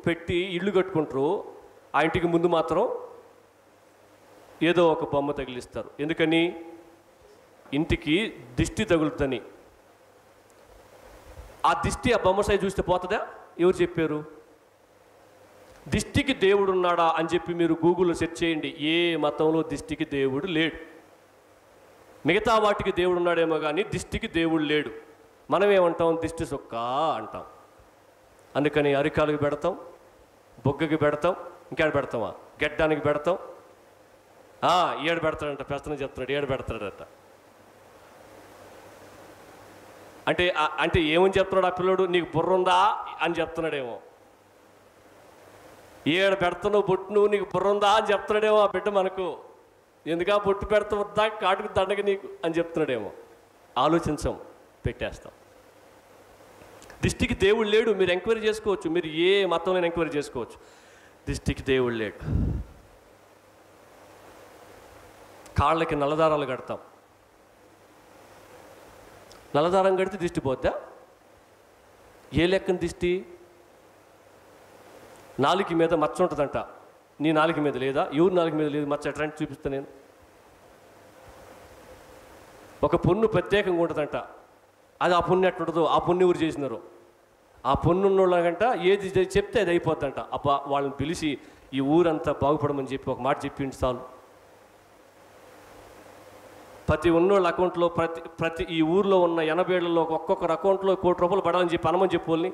పెట్టి ఇల్లు కట్టుకుంటారు, ఆ ఇంటికి ముందు మాత్రం ఏదో ఒక బొమ్మ తగిలిస్తారు. ఎందుకని? ఇంటికి దిష్టి తగులుతుంది. ఆ దిష్టి ఆ బొమ్మ సైజు చూస్తే పోతుందా? ఎవరు చెప్పారు? దిష్టికి దేవుడు ఉన్నాడా అని చెప్పి మీరు గూగుల్లో సెర్చ్ చేయండి. ఏ మతంలో దిష్టికి దేవుడు లేడు. మిగతా వాటికి దేవుడు ఉన్నాడేమో కానీ దిష్టికి దేవుడు లేడు. మనం ఏమంటాం? దిష్టి సొక్క అంటాం. అందుకని అరికాలకు పెడతాం, బొగ్గకి పెడతాం, ఇంకేడ పెడతామా? గెడ్డానికి పెడతాం. ఏడు పెడతాడంట, పెస్తనే చెప్తున్నాడు, ఏడు పెడతాడట. అంటే ఏమని చెప్తున్నాడు ఆ పిల్లడు? నీకు బుర్ర ఉందా అని చెప్తున్నాడేమో. ఏడు పెడతావు బొట్టు, నువ్వు నీకు బుర్ర ఉందా అని చెప్తున్నాడేమో ఆ బిడ్డ మనకు. ఎందుకా బొట్టు పెడతా కాటుకు దండగ నీకు అని చెప్తున్నాడేమో. ఆలోచించాం, పెట్టేస్తాం. దిష్టికి దేవుడు లేడు. మీరు ఎంక్వైరీ చేసుకోవచ్చు, మీరు ఏ మతంలో ఎంక్వైరీ చేసుకోవచ్చు. దిష్టికి దేవుడు లేడు. కాళ్ళకి నల్లదారాలు కడతాం. నల్లదారం కడితే దిష్టి పోద్దా? ఏ లెక్కన దిష్టి? నాలుక మీద మచ్చ ఉంటుందంట. నీ నాలుక మీద లేదా? ఎవరు నాలుక మీద లేదు మచ్చ? ఎట్లా చూపిస్తాను నేను. ఒక పున్ను ప్రత్యేకంగా ఉంటుందంట. అది ఆ పుణ్య ఎట్లుంటుందో, ఆ పుణ్య ఎవరు చేసినారు? ఆ పొన్నున్నోళ్ళకంట ఏది చెప్తే అది అయిపోద్దంట. అబ్బా వాళ్ళని పిలిచి ఈ ఊరంతా బాగుపడమని చెప్పి ఒక మాట చెప్పింది చాలు. ప్రతి ఉన్నోళ్ళ అకౌంట్లో ప్రతి ఈ ఊర్లో ఉన్న 80 ఏళ్లలో ఒక్కొక్కరు అకౌంట్లో ₹1 కోటి పడాలని చెప్పి అనమని చెప్పోల్ని.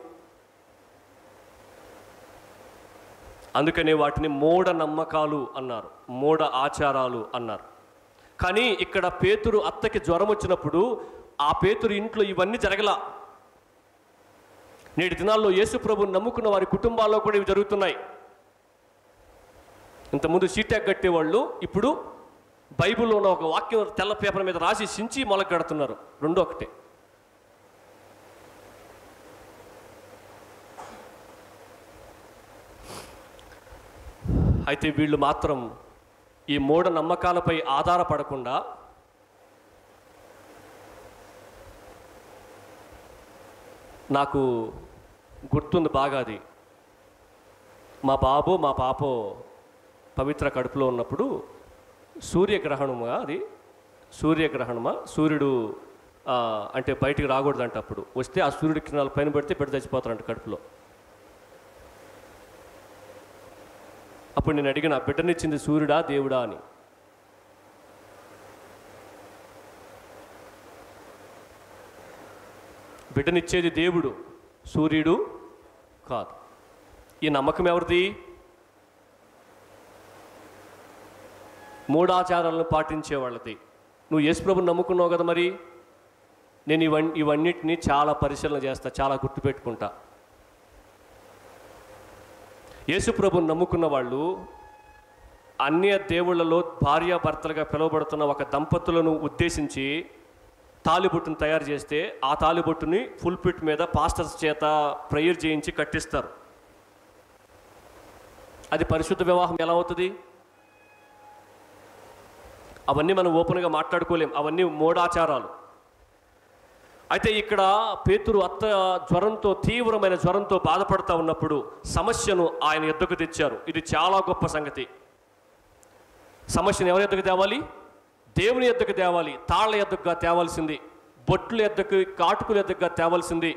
అందుకనే వాటిని మూఢ నమ్మకాలు అన్నారు, మూఢ ఆచారాలు అన్నారు. కానీ ఇక్కడ పేతురు అత్తకి జ్వరం వచ్చినప్పుడు ఆ పేతురు ఇంట్లో ఇవన్నీ జరగలా. నేటి దినాల్లో యేసు ప్రభుని నమ్ముకున్న వారి కుటుంబాల్లో కూడా ఇవి జరుగుతున్నాయి. ఇంతకుముందు సీటాక్ కట్టేవాళ్ళు ఇప్పుడు బైబిల్లో ఉన్న ఒక వాక్యం తెల్ల పేపర్ మీద రాసి సించి మొలక కడుతున్నారు. రెండో ఒకటే. అయితే వీళ్ళు మాత్రం ఈ మూఢ నమ్మకాలపై ఆధారపడకుండా నాకు గుర్తుంది బాగా అది. మా బాబు మా పాపో పవిత్ర కడుపులో ఉన్నప్పుడు సూర్యగ్రహణమా, అది సూర్యగ్రహణమా, సూర్యుడు అంటే బయటికి రాకూడదంట. అప్పుడు వస్తే ఆ సూర్యుడి కిరణాలు పైన పడితే బిడ్డ చచ్చిపోతారంట కడుపులో. అప్పుడు నేను అడిగిన, బిడ్డనిచ్చింది సూర్యుడా దేవుడా అని. బిడ్డనిచ్చేది దేవుడు, సూర్యుడు కాదు. ఈ నమ్మకం ఎవరిది? మూఢాచారాలను పాటించే వాళ్ళది. నువ్వు యేసుప్రభుని నమ్ముకున్నావు కదా, మరి నేను ఇవన్నిటినీ చాలా పరిశీలన చేస్తా, చాలా గుర్తుపెట్టుకుంటా. యేసుప్రభుని నమ్ముకున్న వాళ్ళు అన్య దేవుళ్లలో భార్యాభర్తలుగా పిలువబడుతున్న ఒక దంపతులను ఉద్దేశించి తాలిబొట్టును తయారు చేస్తే ఆ తాలిబొట్టుని ఫుల్పిట్ మీద పాస్టర్స్ చేత ప్రేయర్ చేయించి కట్టిస్తారు. అది పరిశుద్ధ వివాహం ఎలా అవుతుంది? అవన్నీ మనం ఓపెన్గా మాట్లాడుకోలేం, అవన్నీ మూఢాచారాలు. అయితే ఇక్కడ పేతురు అత్త జ్వరంతో, తీవ్రమైన జ్వరంతో బాధపడుతూ ఉన్నప్పుడు సమస్యను ఆయన ఎద్దుకు తెచ్చారు. ఇది చాలా గొప్ప సంగతి. సమస్యను ఎవరి ఎద్దుకు తేవాలి? దేవుని ఎద్దుకు తేవాలి. తాళ్ళ ఎద్దుకుగా తేవాల్సింది, బొట్లు ఎద్దుకు, కాటుకుల ఎద్దుకుగా తేవాల్సింది,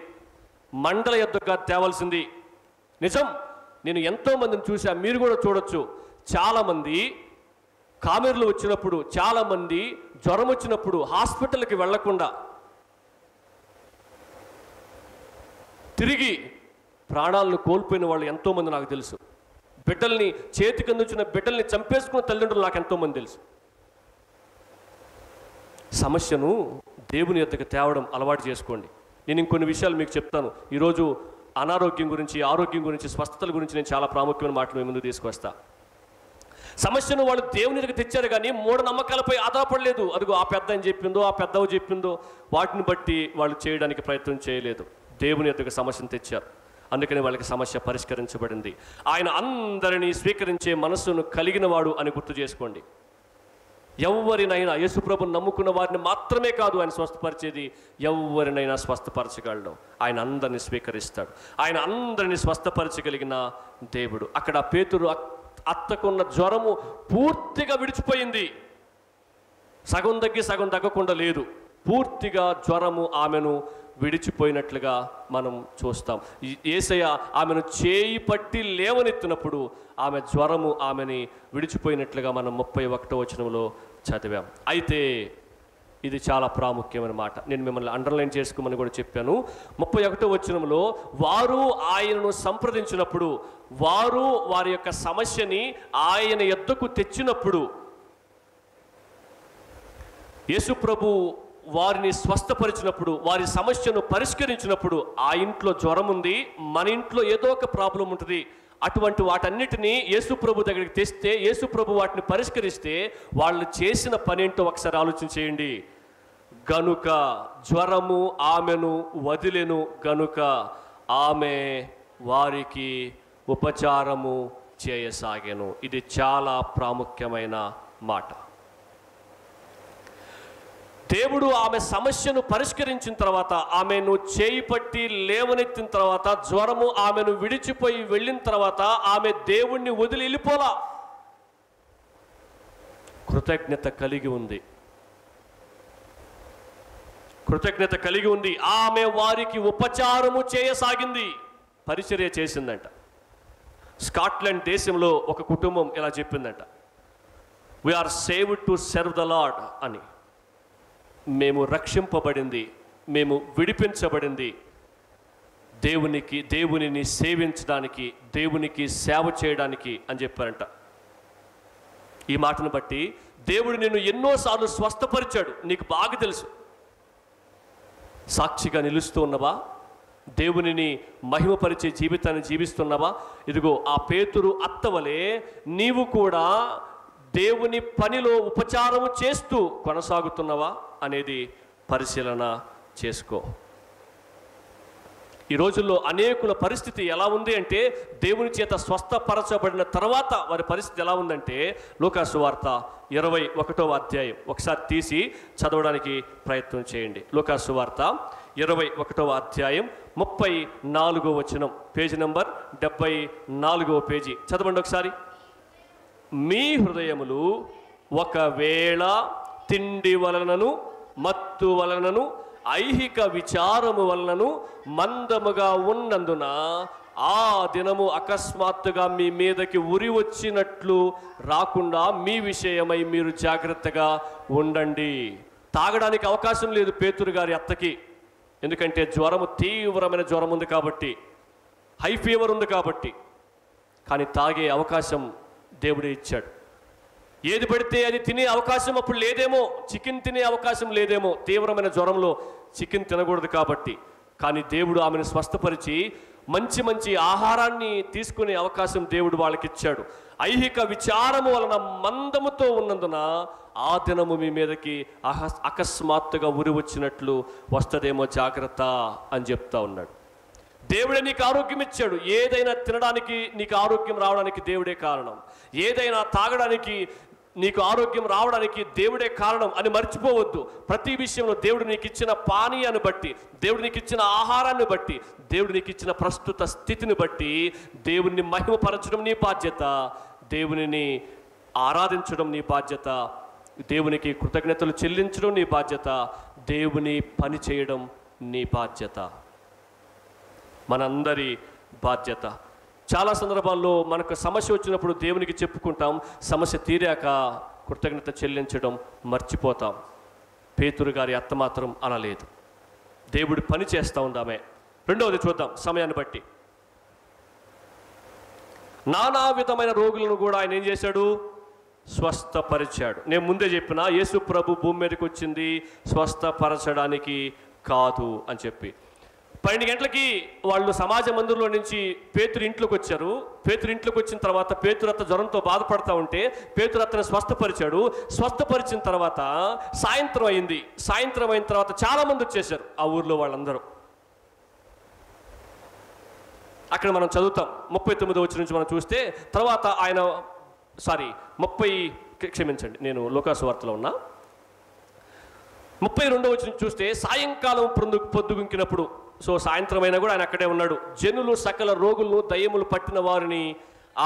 మండల ఎద్దుకుగా తేవాల్సింది. నిజం, నేను ఎంతోమందిని చూసా, మీరు కూడా చూడొచ్చు. చాలామంది కామెర్లు వచ్చినప్పుడు, చాలామంది జ్వరం వచ్చినప్పుడు హాస్పిటల్కి వెళ్లకుండా తిరిగి ప్రాణాలను కోల్పోయిన వాళ్ళు ఎంతోమంది నాకు తెలుసు. బిడ్డల్ని, చేతికి అందించిన బిడ్డల్ని చంపేసుకున్న తల్లిదండ్రులు నాకు ఎంతోమంది తెలుసు. సమస్యను దేవుని యొద్దకు తేవడం అలవాటు చేసుకోండి. నేను ఇంకొన్ని విషయాలు మీకు చెప్తాను. ఈరోజు అనారోగ్యం గురించి, ఆరోగ్యం గురించి, స్వస్థతల గురించి నేను చాలా ప్రాముఖ్యమైన మాటలు మీ ముందు తీసుకొస్తా. సమస్యను వాళ్ళు దేవుని దగ్గర తెచ్చారు, కానీ మూఢనమ్మకాలపై ఆధారపడలేదు. అదిగో ఆ పెద్ద అని చెప్పిందో, ఆ పెద్దవ చెప్పిందో, వాటిని బట్టి వాళ్ళు చేయడానికి ప్రయత్నం చేయలేదు. దేవుని యొద్దకు సమస్యను తెచ్చారు, అందుకని వాళ్ళకి సమస్య పరిష్కరించబడింది. ఆయన అందరినీ స్వీకరించే మనస్సును కలిగిన వాడు అని గుర్తు చేసుకోండి. ఎవరినైనా, యేసుప్రభుని నమ్ముకున్న వారిని మాత్రమే కాదు ఆయన స్వస్థపరిచేది, ఎవరినైనా స్వస్థపరచగలడు. ఆయన అందరినీ స్వీకరిస్తాడు. ఆయన అందరినీ స్వస్థపరచగలిగిన దేవుడు. అక్కడ పేతురు అత్తకున్న జ్వరము పూర్తిగా విడిచిపోయింది. సగం తగ్గి సగం తగ్గకుండా లేదు. పూర్తిగా జ్వరము ఆమెను విడిచిపోయినట్లుగా మనం చూస్తాం. యేసయ్య ఆమెను చేయి పట్టి లేవనెత్తినప్పుడు ఆమె జ్వరము ఆమెని విడిచిపోయినట్లుగా మనం 31వ వచనంలో చదివాం. అయితే ఇది చాలా ప్రాముఖ్యమైన మాట, నేను మిమ్మల్ని అండర్లైన్ చేసుకోమని కూడా చెప్పాను. 31వ వచనంలో వారు ఆయనను సంప్రదించినప్పుడు, వారు వారి యొక్క సమస్యని ఆయన యొద్దకు తెచ్చినప్పుడు, యేసు ప్రభు వారిని స్వస్థపరిచినప్పుడు, వారి సమస్యను పరిష్కరించినప్పుడు, ఆ ఇంట్లో జ్వరం ఉంది, మన ఇంట్లో ఏదో ఒక ప్రాబ్లం ఉంటుంది. అటువంటి వాటన్నిటినీ యేసు ప్రభు దగ్గరికి తెస్తే, యేసు ప్రభు వాటిని పరిష్కరిస్తే వాళ్ళు చేసిన పనేంటో ఒకసారి ఆలోచన చేయండి. గనుక జ్వరము ఆమెను వదిలెను, గనుక ఆమె వారికి ఉపచారము చేయసాగెను. ఇది చాలా ప్రాముఖ్యమైన మాట. దేవుడు ఆమె సమస్యను పరిష్కరించిన తర్వాత, ఆమెను చేయి పట్టి లేవనెత్తిన తర్వాత, జ్వరము ఆమెను విడిచిపోయి వెళ్ళిన తర్వాత ఆమె దేవుణ్ణి వదిలి వెళ్ళిపోలా, కృతజ్ఞత కలిగి ఉంది. కృతజ్ఞత కలిగి ఉంది. ఆమె వారికి ఉపచారము చేయసాగింది, పరిచర్య చేసిందంట. స్కాట్లాండ్ దేశంలో ఒక కుటుంబం ఇలా చెప్పిందంట, we are saved to serve the Lord అని. మేము రక్షింపబడింది, మేము విడిపించబడింది దేవునిని సేవించడానికి, దేవునికి సేవ చేయడానికి అని చెప్పారంట. ఈ మాటను బట్టి దేవుడు నిన్ను ఎన్నోసార్లు స్వస్థపరిచాడు, నీకు బాగా తెలుసు. సాక్షిగా నిలుస్తూ ఉన్నవా? దేవునిని మహిమపరిచే జీవితాన్ని జీవిస్తున్నావా? ఇదిగో ఆ పేతురు అత్తవలే నీవు కూడా దేవుని పనిలో ఉపచారము చేస్తూ కొనసాగుతున్నావా అనేది పరిశీలన చేసుకో. ఈ రోజుల్లో అనేకుల పరిస్థితి ఎలా ఉంది అంటే, దేవుని చేత స్వస్థపరచబడిన తర్వాత వారి పరిస్థితి ఎలా ఉందంటే, లూకాసు వార్త 21వ అధ్యాయం ఒకసారి తీసి చదవడానికి ప్రయత్నం చేయండి. లూకాసు వార్త 21వ అధ్యాయం 34వ వచనం, పేజీ నంబర్ 74వ పేజీ, చదవండి ఒకసారి. మీ హృదయములు ఒకవేళ తిండి వలనను మత్తు వలనను ఐహిక విచారము వలనను మందముగా ఉన్నందున ఆ దినము అకస్మాత్తుగా మీ మీదకి ఉరి వచ్చినట్లు రాకుండా మీ విషయమై మీరు జాగ్రత్తగా ఉండండి. తాగడానికి అవకాశం లేదు పేతురు గారి అత్తకి, ఎందుకంటే జ్వరము, తీవ్రమైన జ్వరం ఉంది కాబట్టి, హై ఫీవర్ ఉంది కాబట్టి. కానీ తాగే అవకాశం దేవుడే ఇచ్చాడు. ఏది పడితే అది తినే అవకాశం అప్పుడు లేదేమో, చికెన్ తినే అవకాశం లేదేమో, తీవ్రమైన జ్వరంలో చికెన్ తినకూడదు కాబట్టి. కానీ దేవుడు ఆమెను స్వస్థపరిచి మంచి మంచి ఆహారాన్ని తీసుకునే అవకాశం దేవుడు వాళ్ళకి ఇచ్చాడు. ఐహిక విచారము వలన మందముతో ఉన్నందున ఆ దినము మీ మీదకి అకస్మాత్తుగా ఉరి వచ్చినట్లు వస్తుందేమో, జాగ్రత్త అని చెప్తా ఉన్నాడు. దేవుడే నీకు ఆరోగ్యం ఇచ్చాడు. ఏదైనా తినడానికి నీకు ఆరోగ్యం రావడానికి దేవుడే కారణం, ఏదైనా తాగడానికి నీకు ఆరోగ్యం రావడానికి దేవుడే కారణం అని మర్చిపోవద్దు. ప్రతి విషయంలో దేవుడు నీకు ఇచ్చిన పానీయాన్ని బట్టి, దేవుడు నీకు ఇచ్చిన ఆహారాన్ని బట్టి, దేవుడు నీకు ఇచ్చిన ప్రస్తుత స్థితిని బట్టి దేవుని మహిమపరచడం నీ బాధ్యత, దేవునిని ఆరాధించడం నీ బాధ్యత, దేవునికి కృతజ్ఞతలు చెల్లించడం నీ బాధ్యత, దేవుని పని చేయడం నీ బాధ్యత, మనందరి బాధ్యత. చాలా సందర్భాల్లో మనకు సమస్య వచ్చినప్పుడు దేవునికి చెప్పుకుంటాం, సమస్య తీరాక కృతజ్ఞత చెల్లించడం మర్చిపోతాం. పేతురు గారి అత్త మాత్రం అలా లేదు, దేవుడి పని చేస్తూ ఉందామే. రెండవది చూద్దాం సమయాన్ని బట్టి. నానా విధమైన రోగులను కూడా ఆయన ఏం చేశాడు? స్వస్థపరిచాడు. నేను ముందే చెప్పిన, యేసు ప్రభు భూమి మీదకి వచ్చింది స్వస్థపరచడానికి కాదు అని చెప్పి. 12 గంటలకి వాళ్ళు సమాజ మందిరంలో నుంచి పేతురు ఇంట్లోకి వచ్చారు. పేతురు ఇంట్లోకి వచ్చిన తర్వాత పేతురత్త జ్వరంతో బాధపడతా ఉంటే పేతురత్తను స్వస్థపరిచాడు. స్వస్థపరిచిన తర్వాత సాయంత్రం అయింది. సాయంత్రం అయిన తర్వాత చాలామంది వచ్చేసారు ఆ ఊర్లో వాళ్ళందరూ. అక్కడ మనం చదువుతాం 39వ వచనం నుంచి మనం చూస్తే, తర్వాత ఆయన నేను లూకాసు వార్తలో ఉన్నా 32వ వచనం చూస్తే, సాయంకాలం పొద్దుగుంకినప్పుడు, సో సాయంత్రం అయినా కూడా ఆయన అక్కడే ఉన్నాడు. జనులు సకల రోగులను, దయ్యములు పట్టిన వారిని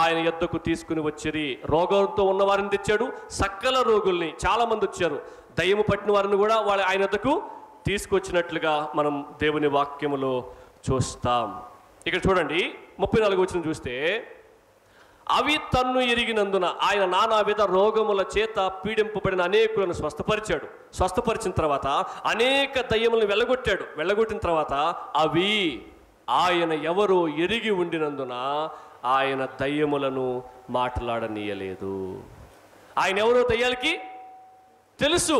ఆయన యొద్దకు తీసుకుని వచ్చిరి. రోగంతో ఉన్న వారిని తెచ్చాడు, సకల రోగుల్ని, చాలామంది వచ్చారు. దయ్యము పట్టిన వారిని కూడా ఆయన యొద్దకు తీసుకొచ్చినట్లుగా మనం దేవుని వాక్యములో చూస్తాం. ఇక్కడ చూడండి 34వ వచనం చూస్తే, అవి తన్ను ఎరిగినందున ఆయన నానావిధ రోగముల చేత పీడింపబడిన అనేకులను స్వస్థపరిచాడు. స్వస్థపరిచిన తర్వాత అనేక దయ్యములను వెళ్ళగొట్టాడు. వెళ్ళగొట్టిన తర్వాత అవి ఆయన ఎవరో ఎరిగి ఉండినందున ఆయన దయ్యములను మాట్లాడనీయలేదు. ఆయన ఎవరో దయ్యాలకి తెలుసు,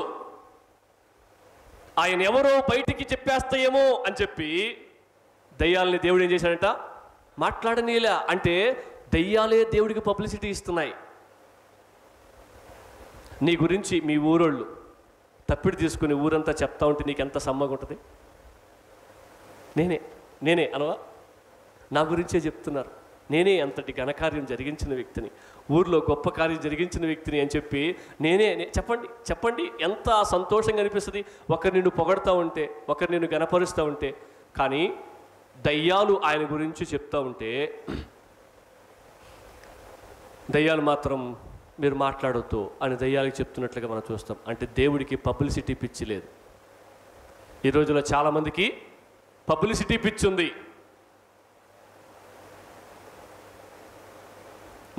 ఆయన ఎవరో బయటికి చెప్పేస్తాయేమో అని చెప్పి దయ్యాలని దేవుడు ఏం చేశాడంట? మాట్లాడనీయలే. అంటే దయ్యాలే దేవుడికి పబ్లిసిటీ ఇస్తున్నాయి. నీ గురించి మీ ఊరోళ్ళు తప్పిడి తీసుకుని ఊరంతా చెప్తా ఉంటే నీకు ఎంత సమ్మగా ఉంటుంది? నేనే అనవా? నా గురించే చెప్తున్నారు, నేనే అంతటి ఘనకార్యం జరిగించిన వ్యక్తిని, ఊర్లో గొప్ప కార్యం జరిగించిన వ్యక్తిని అని చెప్పి చెప్పండి ఎంత సంతోషంగా అనిపిస్తుంది. ఒకరు నిన్ను పొగడుతూ ఉంటే, ఒకరు నిన్ను గణపరుస్తూ ఉంటే. కానీ దయ్యాలు ఆయన గురించి చెప్తూ ఉంటే దయ్యాలు మాత్రం మీరు మాట్లాడొద్దు అని దయ్యాలకు చెప్తున్నట్లుగా మనం చూస్తాం. అంటే దేవుడికి పబ్లిసిటీ పిచ్చి లేదు. ఈ రోజులో చాలామందికి పబ్లిసిటీ పిచ్చి ఉంది.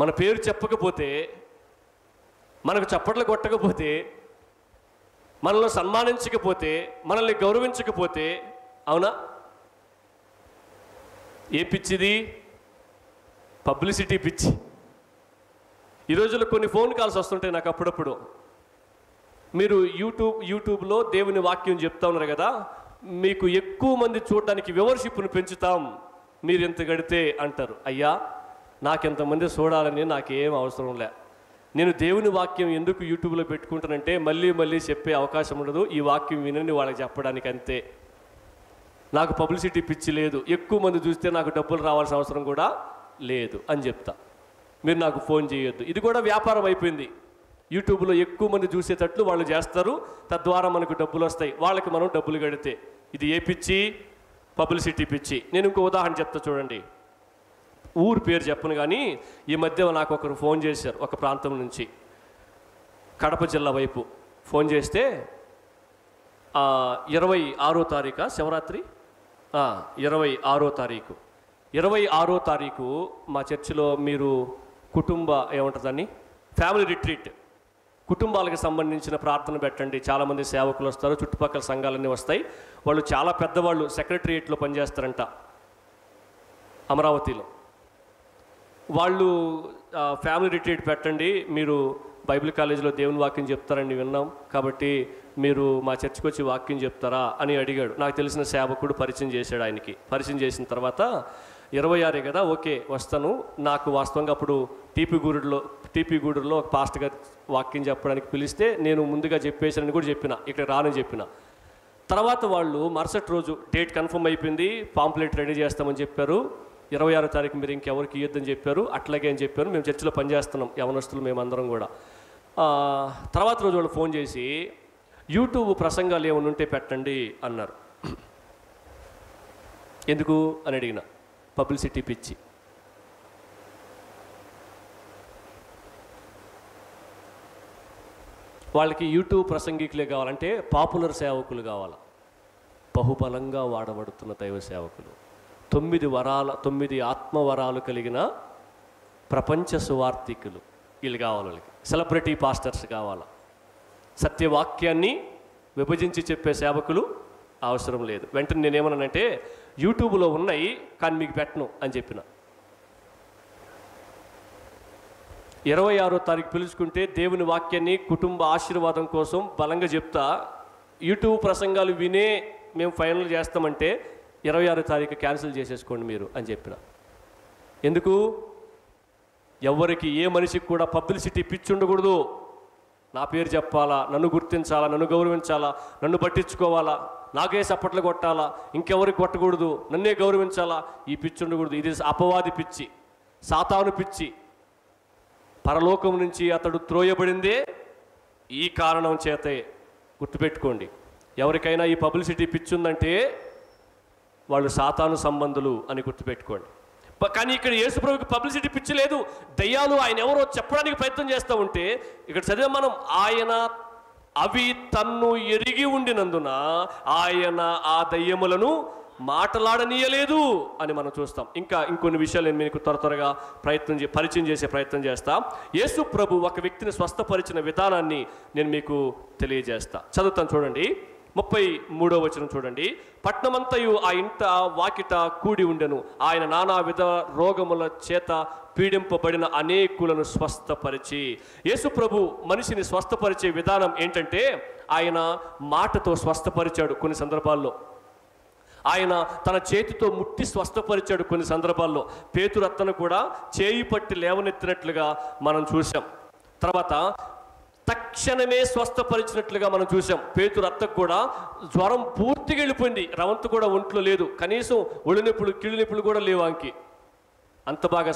మన పేరు చెప్పకపోతే, మనకు చప్పట్లు కొట్టకపోతే, మనల్ని సన్మానించకపోతే, మనల్ని గౌరవించకపోతే, అవునా? ఏ పిచ్చిది? పబ్లిసిటీ పిచ్చి. ఈ రోజుల్లో కొన్ని ఫోన్ కాల్స్ వస్తుంటాయి నాకు అప్పుడప్పుడు. మీరు యూట్యూబ్లో దేవుని వాక్యం చెప్తా ఉన్నారు కదా, మీకు ఎక్కువ మంది చూడడానికి వ్యూవర్షిప్ను పెంచుతాం, మీరు ఎంత గడితే అంటారు. అయ్యా, నాకెంతమంది చూడాలని నాకేం అవసరం లే. నేను దేవుని వాక్యం ఎందుకు యూట్యూబ్లో పెట్టుకుంటానంటే మళ్ళీ మళ్ళీ చెప్పే అవకాశం ఉండదు, ఈ వాక్యం వినని వాళ్ళకి చెప్పడానికి అంతే. నాకు పబ్లిసిటీ పిచ్చి లేదు, ఎక్కువ మంది చూస్తే నాకు డబ్బులు రావాల్సిన అవసరం కూడా లేదు అని చెప్తా. మీరు నాకు ఫోన్ చేయొద్దు. ఇది కూడా వ్యాపారం అయిపోయింది. యూట్యూబ్లో ఎక్కువ మంది చూసేటట్లు వాళ్ళు చేస్తారు, తద్వారా మనకు డబ్బులు వస్తాయి, వాళ్ళకి మనం డబ్బులు కడితే. ఇది ఏ పిచ్చి? పబ్లిసిటీ పిచ్చి. నేను ఇంకో ఉదాహరణ చెప్తా చూడండి. ఊరు పేరు చెప్పను కానీ ఈ మధ్య నాకు ఒకరు ఫోన్ చేశారు, ఒక ప్రాంతం నుంచి, కడప జిల్లా వైపు ఫోన్ చేస్తే 26వ తారీఖు శివరాత్రి, 26వ తారీఖు మా చర్చిలో మీరు ఏమంటుందని ఫ్యామిలీ రిట్రీట్, కుటుంబాలకు సంబంధించిన ప్రార్థన పెట్టండి, చాలామంది సేవకులు వస్తారు, చుట్టుపక్కల సంఘాలన్నీ వస్తాయి. వాళ్ళు చాలా పెద్దవాళ్ళు, సెక్రటరియేట్లో పనిచేస్తారంట అమరావతిలో. వాళ్ళు ఫ్యామిలీ రిట్రీట్ పెట్టండి, మీరు బైబిల్ కాలేజీలో దేవుని వాక్యం చెప్తారని విన్నాం, కాబట్టి మీరు మా చర్చికి వచ్చి వాక్యం చెప్తారా అని అడిగాడు. నాకు తెలిసిన సేవకుడు పరిచయం చేశాడు. ఆయనకి పరిచయం చేసిన తర్వాత 26 కదా, ఓకే వస్తాను. నాకు వాస్తవంగా అప్పుడు టీపీగూడూరులో ఒక పాస్టర్ గారు వాక్యం చెప్పడానికి పిలిస్తే నేను ముందుగా చెప్పేసానని కూడా చెప్పిన, ఇక్కడ రానని చెప్పిన. తర్వాత వాళ్ళు మరుసటి రోజు డేట్ కన్ఫర్మ్ అయిపోయింది, పాంప్లెట్ రెడీ చేస్తామని చెప్పారు. 26వ తారీఖు మీరు ఇంకెవరికి ఇవ్వద్దని చెప్పారు. అట్లాగే అని చెప్పారు. మేము చర్చిలో పనిచేస్తున్నాం, యవనస్తులు మేమందరం కూడా. తర్వాత రోజు వాళ్ళు ఫోన్ చేసి యూట్యూబ్ ప్రసంగాలు ఏమైనా ఉంటే పెట్టండి అన్నారు. ఎందుకు అని అడిగిన. పబ్లిసిటీ పిచ్చి. వాళ్ళకి యూట్యూబ్ ప్రసంగికులే కావాలంటే పాపులర్ సేవకులు కావాలా, బహుబలంగా వాడబడుతున్న దైవ సేవకులు, 9 ఆత్మవరాలు కలిగిన ప్రపంచ సువార్థికులు, వీళ్ళు కావాలి. వాళ్ళకి సెలబ్రిటీ పాస్టర్స్ కావాలా. సత్యవాక్యాన్ని విభజించి చెప్పే సేవకులు అవసరం లేదు. వెంటనే నేనేమన్నానంటే యూట్యూబ్లో ఉన్నాయి కానీ మీకు పెట్టను అని చెప్పిన. 26వ తారీఖు పిలుచుకుంటే దేవుని వాక్యాన్ని కుటుంబ ఆశీర్వాదం కోసం బలంగా చెప్తా, యూట్యూబ్ ప్రసంగాలు వినే మేము ఫైనల్ చేస్తామంటే 26వ తారీఖు క్యాన్సిల్ చేసేసుకోండి మీరు అని చెప్పిన. ఎందుకు? ఎవరికి ఏ మనిషికి కూడా పబ్లిసిటీ పిచ్చి ఉండకూడదు. నా పేరు చెప్పాలా, నన్ను గుర్తించాలా, నన్ను గౌరవించాలా, నన్ను పట్టించుకోవాలా, నాకే సప్పట్లు కొట్టాలా, ఇంకెవరికి కొట్టకూడదు, నన్నే గౌరవించాలా, ఈ పిచ్చి ఉండకూడదు. ఇది అపవాది పిచ్చి, సాతాను పిచ్చి. పరలోకం నుంచి అతడు త్రోయబడిందే ఈ కారణం చేతే. గుర్తుపెట్టుకోండి, ఎవరికైనా ఈ పబ్లిసిటీ పిచ్చి ఉందంటే వాళ్ళు సాతాను సంబంధులు అని గుర్తుపెట్టుకోండి. కానీ ఇక్కడ యేసుప్రభుకి పబ్లిసిటీ పిచ్చి లేదు. దయ్యాలు ఆయన ఎవరో చెప్పడానికి ప్రయత్నం చేస్తూ ఉంటే ఇక్కడ చదివే మనం, ఆయన అవి తన్ను ఎరిగి ఉండినందున ఆయన ఆ దయ్యములను మాటలాడనీయలేదు అని మనం చూస్తాం. ఇంకొన్ని విషయాలు నేను మీకు త్వరగా పరిచయం చేసే ప్రయత్నం చేస్తా. యేసు ప్రభు ఒక వ్యక్తిని స్వస్థపరిచిన విధానాన్ని నేను మీకు తెలియజేస్తా. చదువుతాను చూడండి, 33వ వచనం చూడండి. పట్నమంతయు ఆ ఇంట వాకిట కూడి ఉండెను. ఆయన నానా విధ రోగముల చేత పీడింపబడిన అనేకులను స్వస్థపరిచి. యేసు ప్రభు మనిషిని స్వస్థపరిచే విధానం ఏంటంటే ఆయన మాటతో స్వస్థపరిచాడు కొన్ని సందర్భాల్లో, ఆయన తన చేతితో ముట్టి స్వస్థపరిచాడు కొన్ని సందర్భాల్లో. పేతురు అత్తను కూడా చేయి పట్టి లేవనెత్తినట్లుగా మనం చూసాం. తర్వాత తక్షణమే స్వస్థపరిచినట్లుగా మనం చూసాం. పేతురు అత్తకు కూడా జ్వరం పూర్తిగా వెళ్ళిపోయింది, రవంతు కూడా ఒంట్లో లేదు, కనీసం ఒళ్ళు నొప్పులు కీళ్ళు నొప్పులు కూడా లేవానికి. అంత బాగా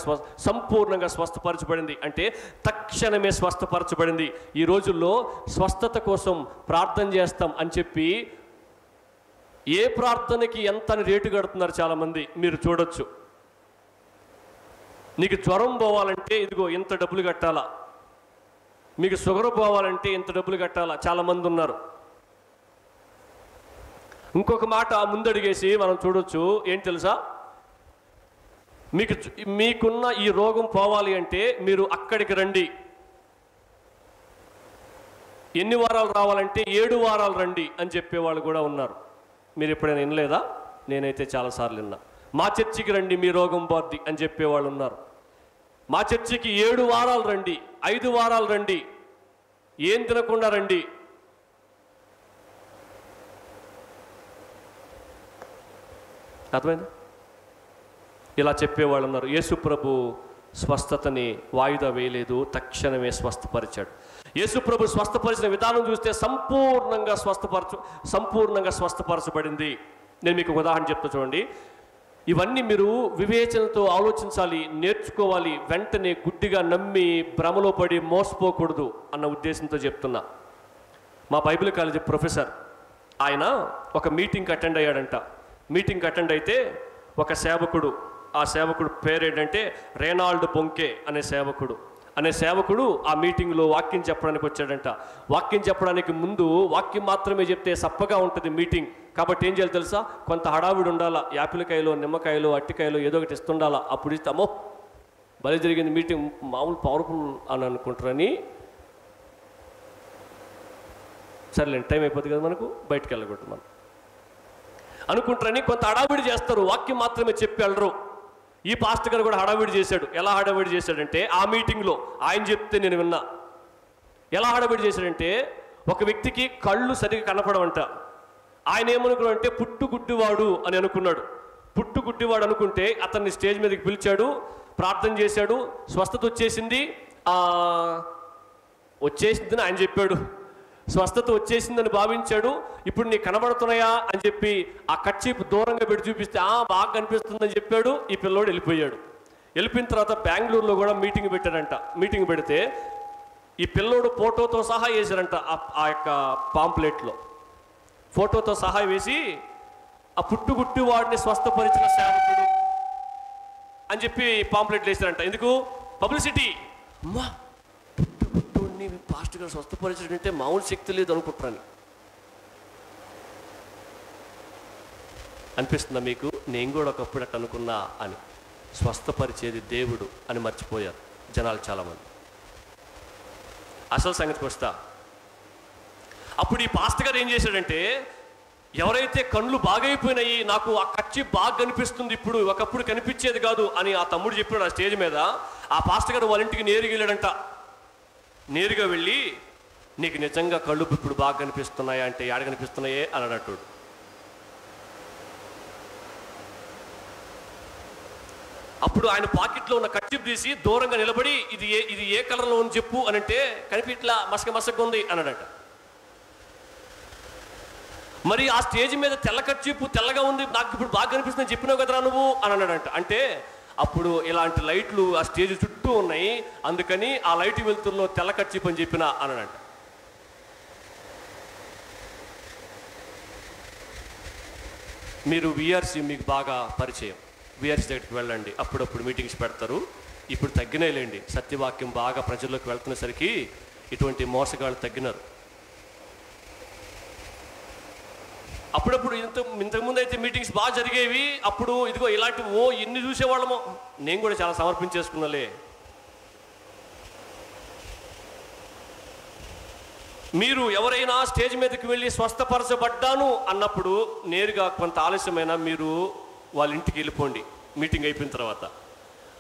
సంపూర్ణంగా స్వస్థపరచబడింది. అంటే తక్షణమే స్వస్థపరచబడింది. ఈ రోజుల్లో స్వస్థత కోసం ప్రార్థన చేస్తాం అని చెప్పి ఏ ప్రార్థనకి ఎంత రేటు కడుతున్నారు చాలామంది, మీరు చూడొచ్చు. నీకు జ్వరం పోవాలంటే ఇదిగో ఇంత డబ్బులు కట్టాలా, మీకు షుగర్ పోవాలంటే ఇంత డబ్బులు కట్టాలా, చాలామంది ఉన్నారు. ఇంకొక మాట ముందడిగేసి మనం చూడొచ్చు. ఏంటి తెలుసా? మీకున్న ఈ రోగం పోవాలి అంటే మీరు అక్కడికి రండి. ఎన్ని వారాలు రావాలంటే 7 వారాలు రండి అని చెప్పేవాళ్ళు కూడా ఉన్నారు. మీరు ఎప్పుడైనా వినలేదా? నేనైతే చాలాసార్లు విన్నా. మా చర్చికి రండి, మీ రోగం పోద్ది అని చెప్పేవాళ్ళు ఉన్నారు. మా చర్చికి 7 వారాలు రండి, 5 వారాలు రండి, ఏం తినకుండా రండి. అర్థమైందా? ఇలా చెప్పేవాళ్ళు ఉన్నారు. యేసు ప్రభు స్వస్థతని వాయిదా వేయలేదు, తక్షణమే స్వస్థపరిచాడు. యేసు ప్రభు స్వస్థపరిచిన విధానం చూస్తే సంపూర్ణంగా స్వస్థపరచబడింది. నేను మీకు ఉదాహరణ చెప్తా చూడండి. ఇవన్నీ మీరు వివేచనతో ఆలోచించాలి, నేర్చుకోవాలి. వెంటనే గుడ్డిగా నమ్మి భ్రమలో పడి మోసపోకూడదు అన్న ఉద్దేశంతో చెప్తున్నా. మా బైబిల్ కాలేజీ ప్రొఫెసర్ ఆయన ఒక మీటింగ్కి అటెండ్ అయ్యాడంట. మీటింగ్కి అటెండ్ అయితే ఒక సేవకుడు, ఆ సేవకుడు పేరు ఏంటంటే రేనాల్డ్ బొంకే అనే సేవకుడు ఆ మీటింగ్లో వాక్యం చెప్పడానికి వచ్చాడంట. వాక్యం చెప్పడానికి ముందు వాక్యం మాత్రమే చెప్తే సప్పగా ఉంటుంది మీటింగ్. కాబట్టి ఏం చేయాలి తెలుసా? కొంత హడావిడి ఉండాలా. యాపిల్కాయలు, నిమ్మకాయలు, అట్టికాయలు ఏదో ఒకటి ఇస్తుండాలా. అప్పుడు ఇస్తామో భలే జరిగింది మీటింగ్, మామూలు పవర్ఫుల్ అని అనుకుంటారని. సర్లేండి, టైం అయిపోతుంది కదా, మనకు బయటకు వెళ్ళకూడదు మనం అనుకుంటారని కొంత హడావిడి చేస్తారు. వాక్యం మాత్రమే చెప్పి వెళ్ళరు. ఈ పాస్టర్ గారు కూడా హడావిడి చేశాడు. ఎలా హడావిడి చేశాడంటే, ఆ మీటింగ్లో ఆయన చెప్తే నేను విన్నా. ఎలా హడావిడి చేశాడంటే, ఒక వ్యక్తికి కళ్ళు సరిగ్గా కనపడవంట. ఆయన ఏమనుకున్నాడు అంటే పుట్టుగుడ్డివాడు అని అనుకున్నాడు. పుట్టుగుడ్డివాడు అనుకుంటే అతన్ని స్టేజ్ మీదకి పిలిచాడు, ప్రార్థన చేశాడు, స్వస్థత వచ్చేసిందని ఆయన చెప్పాడు. స్వస్థత వచ్చేసిందని భావించాడు. ఇప్పుడు నీకు కనబడుతున్నాయా అని చెప్పి ఆ కర్చీఫ్ దూరంగా పెట్టి చూపిస్తే బాగా కనిపిస్తుందని చెప్పాడు. ఈ పిల్లోడు వెళ్ళిపోయాడు. వెళ్ళిపోయిన తర్వాత బెంగళూరులో కూడా మీటింగ్ పెట్టాడంట. మీటింగ్ పెడితే ఈ పిల్లోడు ఫోటోతో సహా వేశారంట. ఆ యొక్క పాంప్లెట్లో ఫోటోతో సహా వేసి ఆ పుట్టుగుట్టి వాడిని స్వస్థపరిచిన సేవకుడు అని చెప్పి పాంప్లెట్లు వేశారంట. ఎందుకు? పబ్లిసిటీ. అమ్మా, పుట్టుగుట్టుని పాస్టర్ గారు స్వస్థపరిచాడంటే మామూలు శక్తి లేదు అనుకుంటున్నాను. అనిపిస్తుందా మీకు? నేను కూడా ఒకప్పుడు అట్టు అనుకున్నా అని. స్వస్థపరిచేది దేవుడు అని మర్చిపోయారు జనాలు చాలామంది. అసలు సంగతికి వస్తా. అప్పుడు ఈ పాస్టర్ గారు ఏం చేశాడంటే, ఎవరైతే కళ్ళు బాగైపోయినాయి, నాకు ఆ కచ్చి బాగా కనిపిస్తుంది ఇప్పుడు, ఒకప్పుడు కనిపించేది కాదు అని ఆ తమ్ముడు చెప్పాడు ఆ స్టేజ్ మీద. ఆ పాస్టర్ గారు వాళ్ళ ఇంటికి నేరుగా వెళ్ళాడంట. నేరుగా వెళ్ళి, నీకు నిజంగా కళ్ళు ఇప్పుడు బాగా కనిపిస్తున్నాయా అంటే, ఏడ కనిపిస్తున్నాయే అని అన్నట్టు. అప్పుడు ఆయన పాకెట్లో ఉన్న కచ్చిప్ తీసి దూరంగా నిలబడి, ఇది ఏ కలర్లో ఉంది చెప్పు అని అంటే, కనిపిట్లా, మసక ఉంది అన్నాడట. మరి ఆ స్టేజ్ మీద తెల్ల కచ్చిప్పు తెల్లగా ఉంది, నాకు ఇప్పుడు బాగా కనిపిస్తుందని చెప్పినావు కదరా నువ్వు అని అన్నాడంట. అంటే అప్పుడు ఇలాంటి లైట్లు ఆ స్టేజ్ చుట్టూ ఉన్నాయి, అందుకని ఆ లైట్ వెలుతురులో తెల్ల కచ్చిప్ అని చెప్పినా అన్నాడంట. మీరు విఆర్సి మీకు బాగా పరిచయం, విఆర్సి దగ్గరికి వెళ్ళండి, అప్పుడప్పుడు మీటింగ్స్ పెడతారు. ఇప్పుడు తగ్గినాయిలేండి, సత్యవాక్యం బాగా ప్రజల్లోకి వెళ్తున్నసరికి ఇటువంటి మోసగాళ్ళు తగ్గినారు. అప్పుడప్పుడు ఇంతకుముందు అయితే మీటింగ్స్ బాగా జరిగేవి. అప్పుడు ఇదిగో ఇలాంటి ఎన్ని చూసేవాళ్ళమో. నేను కూడా చాలా సమర్పించేసుకున్నాలే. మీరు ఎవరైనా స్టేజ్ మీదకి వెళ్ళి స్వస్థపరచబడ్డాను అన్నప్పుడు నేరుగా కొంత ఆలస్యమైనా మీరు వాళ్ళ ఇంటికి వెళ్ళిపోండి. మీటింగ్ అయిపోయిన తర్వాత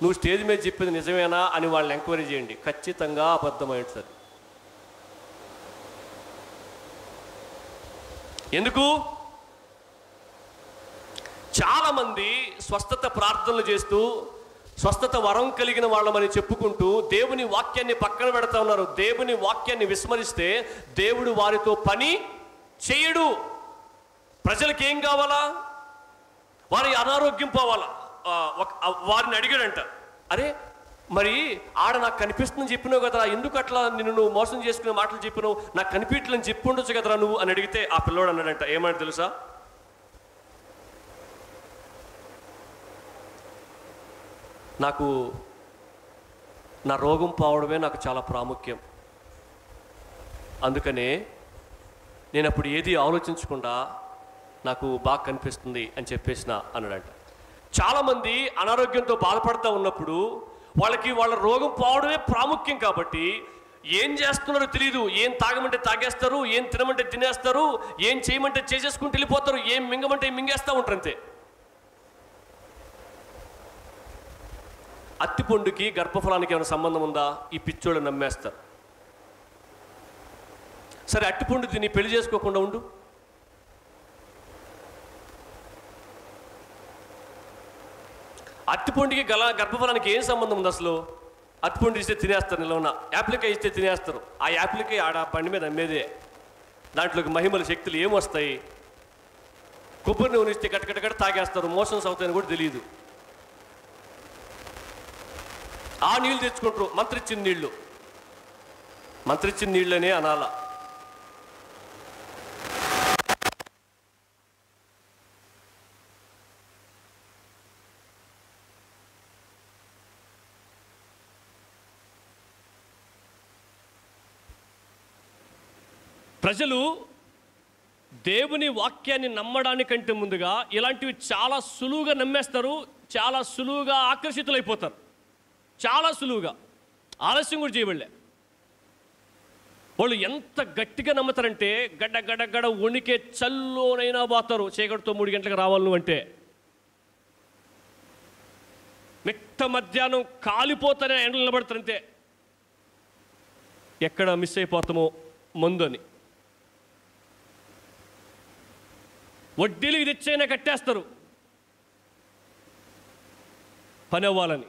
నువ్వు స్టేజ్ మీద చెప్పేది నిజమేనా అని వాళ్ళని ఎంక్వైరీ చేయండి. ఖచ్చితంగా అబద్ధమై ఉంటుంది. ఎందుకు? చాలామంది స్వస్థత ప్రార్థనలు చేస్తూ స్వస్థత వరం కలిగిన వాళ్ళమని చెప్పుకుంటూ దేవుని వాక్యాన్ని పక్కన పెడతా ఉన్నారు. దేవుని వాక్యాన్ని విస్మరిస్తే దేవుడు వారితో పని చేయడు. ప్రజలకు ఏం కావాలా? వారి అనారోగ్యం పోవాలా? వారిని అడిగాడంట, అరే మరి ఆడ నాకు కనిపిస్తుందని చెప్పినావు కదరా, ఎందుకు అట్లా నువ్వు మోసం చేసుకునే మాటలు చెప్పినావు, నాకు కనిపించలేని చెప్పి ఉండొచ్చు కదరా నువ్వు అని అడిగితే ఆ పిల్లోడు అన్నాడంట, ఏమని తెలుసా? నాకు నా రోగం పోవడమే నాకు చాలా ప్రాముఖ్యం, అందుకనే నేను అప్పుడు ఏది ఆలోచించకుండా నాకు బాగా కనిపిస్తుంది అని చెప్పేసిన అన్నాడంట. చాలామంది అనారోగ్యంతో బాధపడుతూ ఉన్నప్పుడు వాళ్ళ రోగం పోవడమే ప్రాముఖ్యం కాబట్టి ఏం చేస్తున్నారో తెలియదు. ఏం తాగమంటే తాగేస్తారు, ఏం తినమంటే తినేస్తారు, ఏం చేయమంటే చేసేసుకుంటూ వెళ్ళిపోతారు, ఏం మింగమంటే మింగేస్తూ ఉంటారు అంతే. అత్తిపండుకి గర్భఫలానికి ఏమైనా సంబంధం ఉందా? ఈ పిచ్చోళ్ళు నమ్మేస్తారు. సరే, అట్టిపండు తిని పెళ్లి చేసుకోకుండా ఉండు. అట్టిపండుకి గర్భఫలానికి ఏం సంబంధం ఉంది అసలు? అట్టిపండు ఇస్తే తినేస్తారు, నిలవన యాప్లికాయ ఇస్తే తినేస్తారు. ఆ యాప్లికాయ ఆడ బండి మీద అమ్మేదే. దాంట్లోకి మహిమల శక్తులు ఏమొస్తాయి? కొబ్బరి నూనె ఇస్తే గట్ట తాగేస్తారు, మోషన్స్ అవుతాయని కూడా తెలియదు. ఆ నీళ్ళు తెచ్చుకుంటారు, మంత్రిచ్చిన నీళ్ళనే అనాల. ప్రజలు దేవుని వాక్యాన్ని నమ్మడానికంటే ముందుగా ఇలాంటివి చాలా సులువుగా నమ్మేస్తారు, చాలా సులువుగా ఆకర్షితులైపోతారు. చాలా సులువుగా, ఆలస్యం కూడా చేయబడలే. వాళ్ళు ఎంత గట్టిగా నమ్ముతారంటే గడ్డ వణికే చల్లోనైనా పోతారు. చీకటితో 3 గంటలకు రావాలి నువ్వు అంటే. మిట్ట మధ్యాహ్నం కాలిపోతానే ఎండలు నిలబడతారంతే, ఎక్కడ మిస్ అయిపోతామో ముందు అని. వడ్డీలు తెచ్చైనా కట్టేస్తారు పని అవ్వాలని.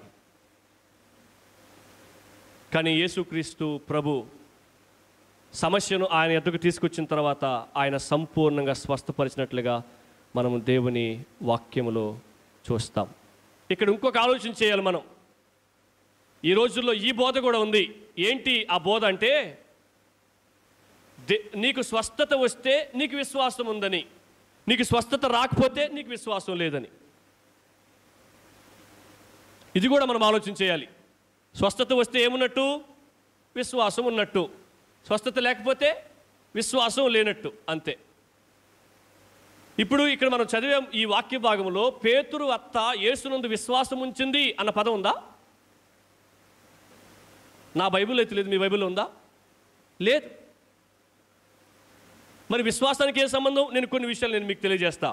కానీ యేసుక్రీస్తు ప్రభు సమస్యను ఆయన ఎదుగు తీసుకొచ్చిన తర్వాత ఆయన సంపూర్ణంగా స్వస్థపరిచినట్లుగా మనము దేవుని వాక్యములో చూస్తాం. ఇక్కడ ఇంకొక ఆలోచన చేయాలి మనం. ఈ రోజుల్లో ఈ బోధ కూడా ఉంది. ఏంటి ఆ బోధ అంటే, నీకు స్వస్థత వస్తే నీకు విశ్వాసం ఉందని, నీకు స్వస్థత రాకపోతే నీకు విశ్వాసం లేదని. ఇది కూడా మనం ఆలోచన చేయాలి. స్వస్థత వస్తే ఏమున్నట్టు? విశ్వాసం ఉన్నట్టు. స్వస్థత లేకపోతే విశ్వాసం లేనట్టు, అంతే. ఇప్పుడు ఇక్కడ మనం చదివే ఈ వాక్య భాగంలో పేతురు అత్త యేసునందు విశ్వాసం ఉంచింది అన్న పదం ఉందా? నా బైబిల్లో అయితే లేదు. మీ బైబిల్లో ఉందా? లేదు. మరి విశ్వాసానికి ఏ సంబంధం? నేను కొన్ని విషయాలు మీకు తెలియజేస్తా.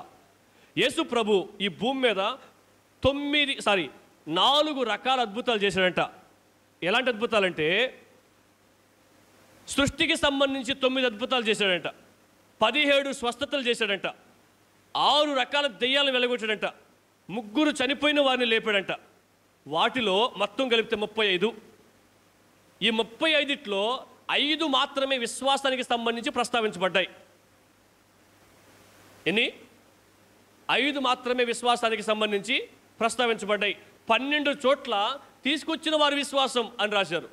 యేసు ప్రభు ఈ భూమి మీద 4 రకాల అద్భుతాలు చేశాడంట. ఎలాంటి అద్భుతాలంటే, సృష్టికి సంబంధించి 9 అద్భుతాలు చేశాడంట, 17 స్వస్థతలు చేశాడంట, 6 రకాల దెయ్యాలను వెలగొట్టాడంట, 3 చనిపోయిన వారిని లేపాడంట. వాటిలో మొత్తం కలిపితే 35. ఈ 35లో 5 మాత్రమే విశ్వాసానికి సంబంధించి ప్రస్తావించబడ్డాయి. ఎన్ని? 5 మాత్రమే విశ్వాసానికి సంబంధించి ప్రస్తావించబడ్డాయి. 12 చోట్ల తీసుకొచ్చిన వారి విశ్వాసం అని రాశారు.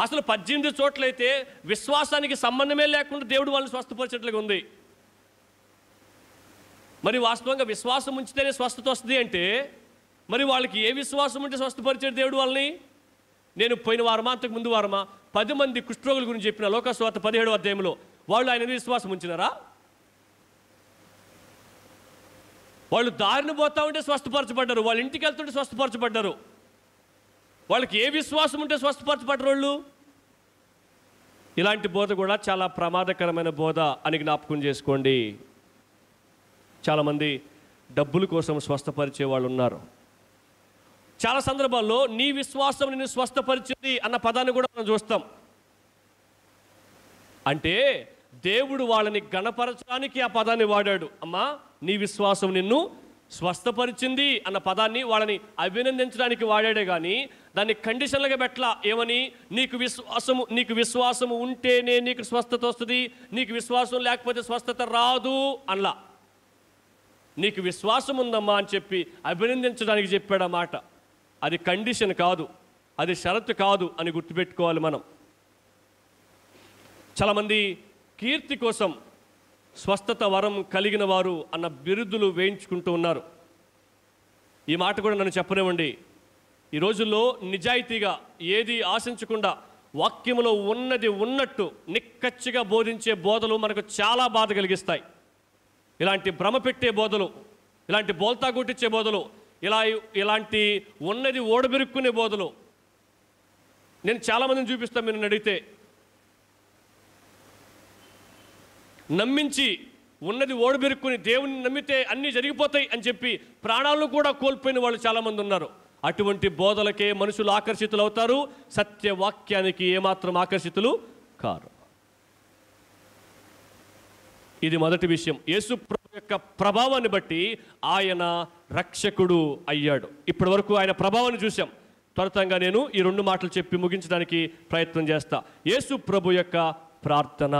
అసలు 18 చోట్లయితే విశ్వాసానికి సంబంధమే లేకుండా దేవుడు వాళ్ళని స్వస్థపరిచేట్లుగా ఉంది. మరి వాస్తవంగా విశ్వాసం ఉంచితేనే స్వస్థత వస్తుంది అంటే, మరి వాళ్ళకి ఏ విశ్వాసం ఉంటే స్వస్థపరిచాడు దేవుడు వాళ్ళని? నేను పోయిన వారమా అంతకు ముందు వారమా 10 మంది కుష్ఠరోగుల గురించి చెప్పిన లోకాసువార్త 17వ అధ్యాయంలో. వాళ్ళు ఆయన విశ్వాసం ఉంచినారా? వాళ్ళు దారిని పోతా ఉంటే స్వస్థపరచబడ్డారు, వాళ్ళ ఇంటికి వెళ్తుంటే స్వస్థపరచబడ్డారు. వాళ్ళకి ఏ విశ్వాసం ఉంటే స్వస్థపరచబడ్డారు వాళ్ళు? ఇలాంటి బోధ కూడా చాలా ప్రమాదకరమైన బోధ అని జ్ఞాపకం చేసుకోండి. చాలామంది డబ్బుల కోసం స్వస్థపరిచే వాళ్ళు ఉన్నారు. చాలా సందర్భాల్లో నీ విశ్వాసం నిన్ను స్వస్థపరిచింది అన్న పదాన్ని కూడా మనం చూస్తాం. అంటే దేవుడు వాళ్ళని గణపరచడానికి ఆ పదాన్ని వాడాడు. అమ్మా, నీ విశ్వాసం నిన్ను స్వస్థపరిచింది అన్న పదాన్ని వాళ్ళని అభినందించడానికి వాడాడే కానీ దాన్ని కండిషన్లుగా పెట్టలా. ఏమని? నీకు విశ్వాసము ఉంటేనే నీకు స్వస్థత వస్తుంది, నీకు విశ్వాసం లేకపోతే స్వస్థత రాదు అనలా. నీకు విశ్వాసం ఉందమ్మా అని చెప్పి అభినందించడానికి చెప్పాడు ఆ మాట. అది కండిషన్ కాదు, అది షరతు కాదు అని గుర్తుపెట్టుకోవాలి మనం. చాలామంది కీర్తి కోసం స్వస్థత వరం కలిగిన వారు అన్న బిరుదులు వేయించుకుంటూ ఉన్నారు. ఈ మాట కూడా నన్ను చెప్పనివ్వండి. ఈ రోజుల్లో నిజాయితీగా ఏది ఆశించకుండా వాక్యములో ఉన్నది ఉన్నట్టు నిక్కచ్చిగా బోధించే బోధలు మనకు చాలా బాధ కలిగిస్తాయి. ఇలాంటి భ్రమ పెట్టే బోధలు, ఇలాంటి బోల్తా కొట్టించే బోధలు, ఇలాంటి ఉన్నది ఓడబెరుక్కునే బోధలు నేను చాలామందిని చూపిస్తాను. మీరు అడిగితే నమ్మించి ఉన్నది ఓడబెరుక్కుని దేవుని నమ్మితే అన్నీ జరిగిపోతాయి అని చెప్పి ప్రాణాలను కూడా కోల్పోయిన వాళ్ళు చాలామంది ఉన్నారు. అటువంటి బోధలకే మనుషులు ఆకర్షితులు అవుతారు, సత్యవాక్యానికి ఏమాత్రం ఆకర్షితులు కారు. ఇది మొదటి విషయం. యేసు ప్రభు యొక్క ప్రభావాన్ని బట్టి ఆయన రక్షకుడు అయ్యాడు. ఇప్పటి వరకు ఆయన ప్రభావాన్ని చూసాం. త్వరితంగా నేను ఈ 2 మాటలు చెప్పి ముగించడానికి ప్రయత్నం చేస్తా. యేసు ప్రభు యొక్క ప్రార్థన.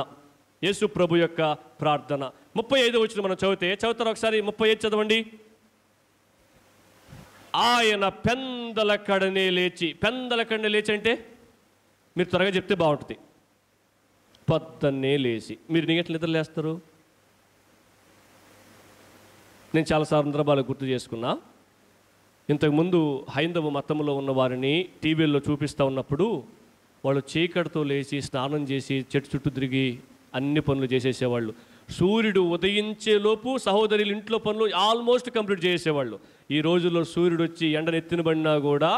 యేసు ప్రభు యొక్క ప్రార్థన 35వ వచనం మనం చదువుతారు ఒకసారి. 35 చదవండి. ఆయన పెందల కడనే లేచి. పెందల కడనే లేచి అంటే మీరు త్వరగా చెప్తే బాగుంటుంది. పొద్దున్నే లేచి. మీరు ఎట్లా నిద్ర లేస్తారు? నేను చాలా సందర్భాలు గుర్తు చేసుకున్నా. ఇంతకుముందు హైందవ మతంలో ఉన్న వారిని టీవీల్లో చూపిస్తూ ఉన్నప్పుడు వాళ్ళు చీకటితో లేచి స్నానం చేసి చెట్టు చుట్టూ తిరిగి అన్ని పనులు చేసేసేవాళ్ళు. సూర్యుడు ఉదయించేలోపు సహోదరులు ఇంట్లో పనులు ఆల్మోస్ట్ కంప్లీట్ చేసేవాళ్ళు. ఈ రోజుల్లో సూర్యుడు వచ్చి ఎండనెత్తినబడినా కూడా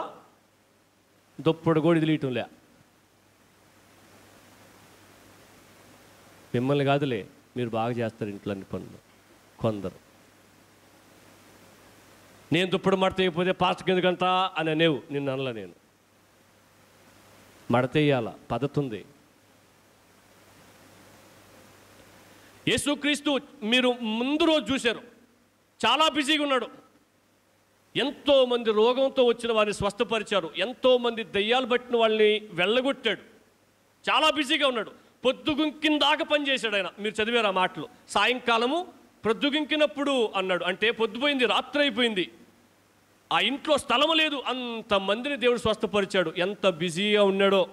దుప్పటి కూడా తెలియటంలే. మిమ్మల్ని కాదులే, మీరు బాగా చేస్తారు ఇంట్లో అన్ని పనులు కొందరు. నేను దుప్పటి మడతేయకపోతే పాస్ట్కి ఎందుకంత అని అనేవు. నిన్ను అనలా నేను. మడతేయాల పద్ధతి ఉంది. యేసుక్రీస్తు మీరు ముందు రోజు చూశారు, చాలా బిజీగా ఉన్నాడు. ఎంతోమంది రోగంతో వచ్చిన వారిని స్వస్థపరిచారు, ఎంతోమంది దయ్యాలు పట్టిన వాళ్ళని వెళ్ళగొట్టాడు. చాలా బిజీగా ఉన్నాడు. పొద్దుగుంకిందాకా పనిచేశాడు ఆయన. మీరు చదివారు ఆ మాటలు. సాయంకాలము ప్రొద్దుగింకినప్పుడు అన్నాడు. అంటే పొద్దుపోయింది, రాత్రి అయిపోయింది, ఆ ఇంట్లో స్థలము లేదు. అంతమందిని దేవుడు స్వస్థపరిచాడు. ఎంత బిజీగా ఉన్నాడో,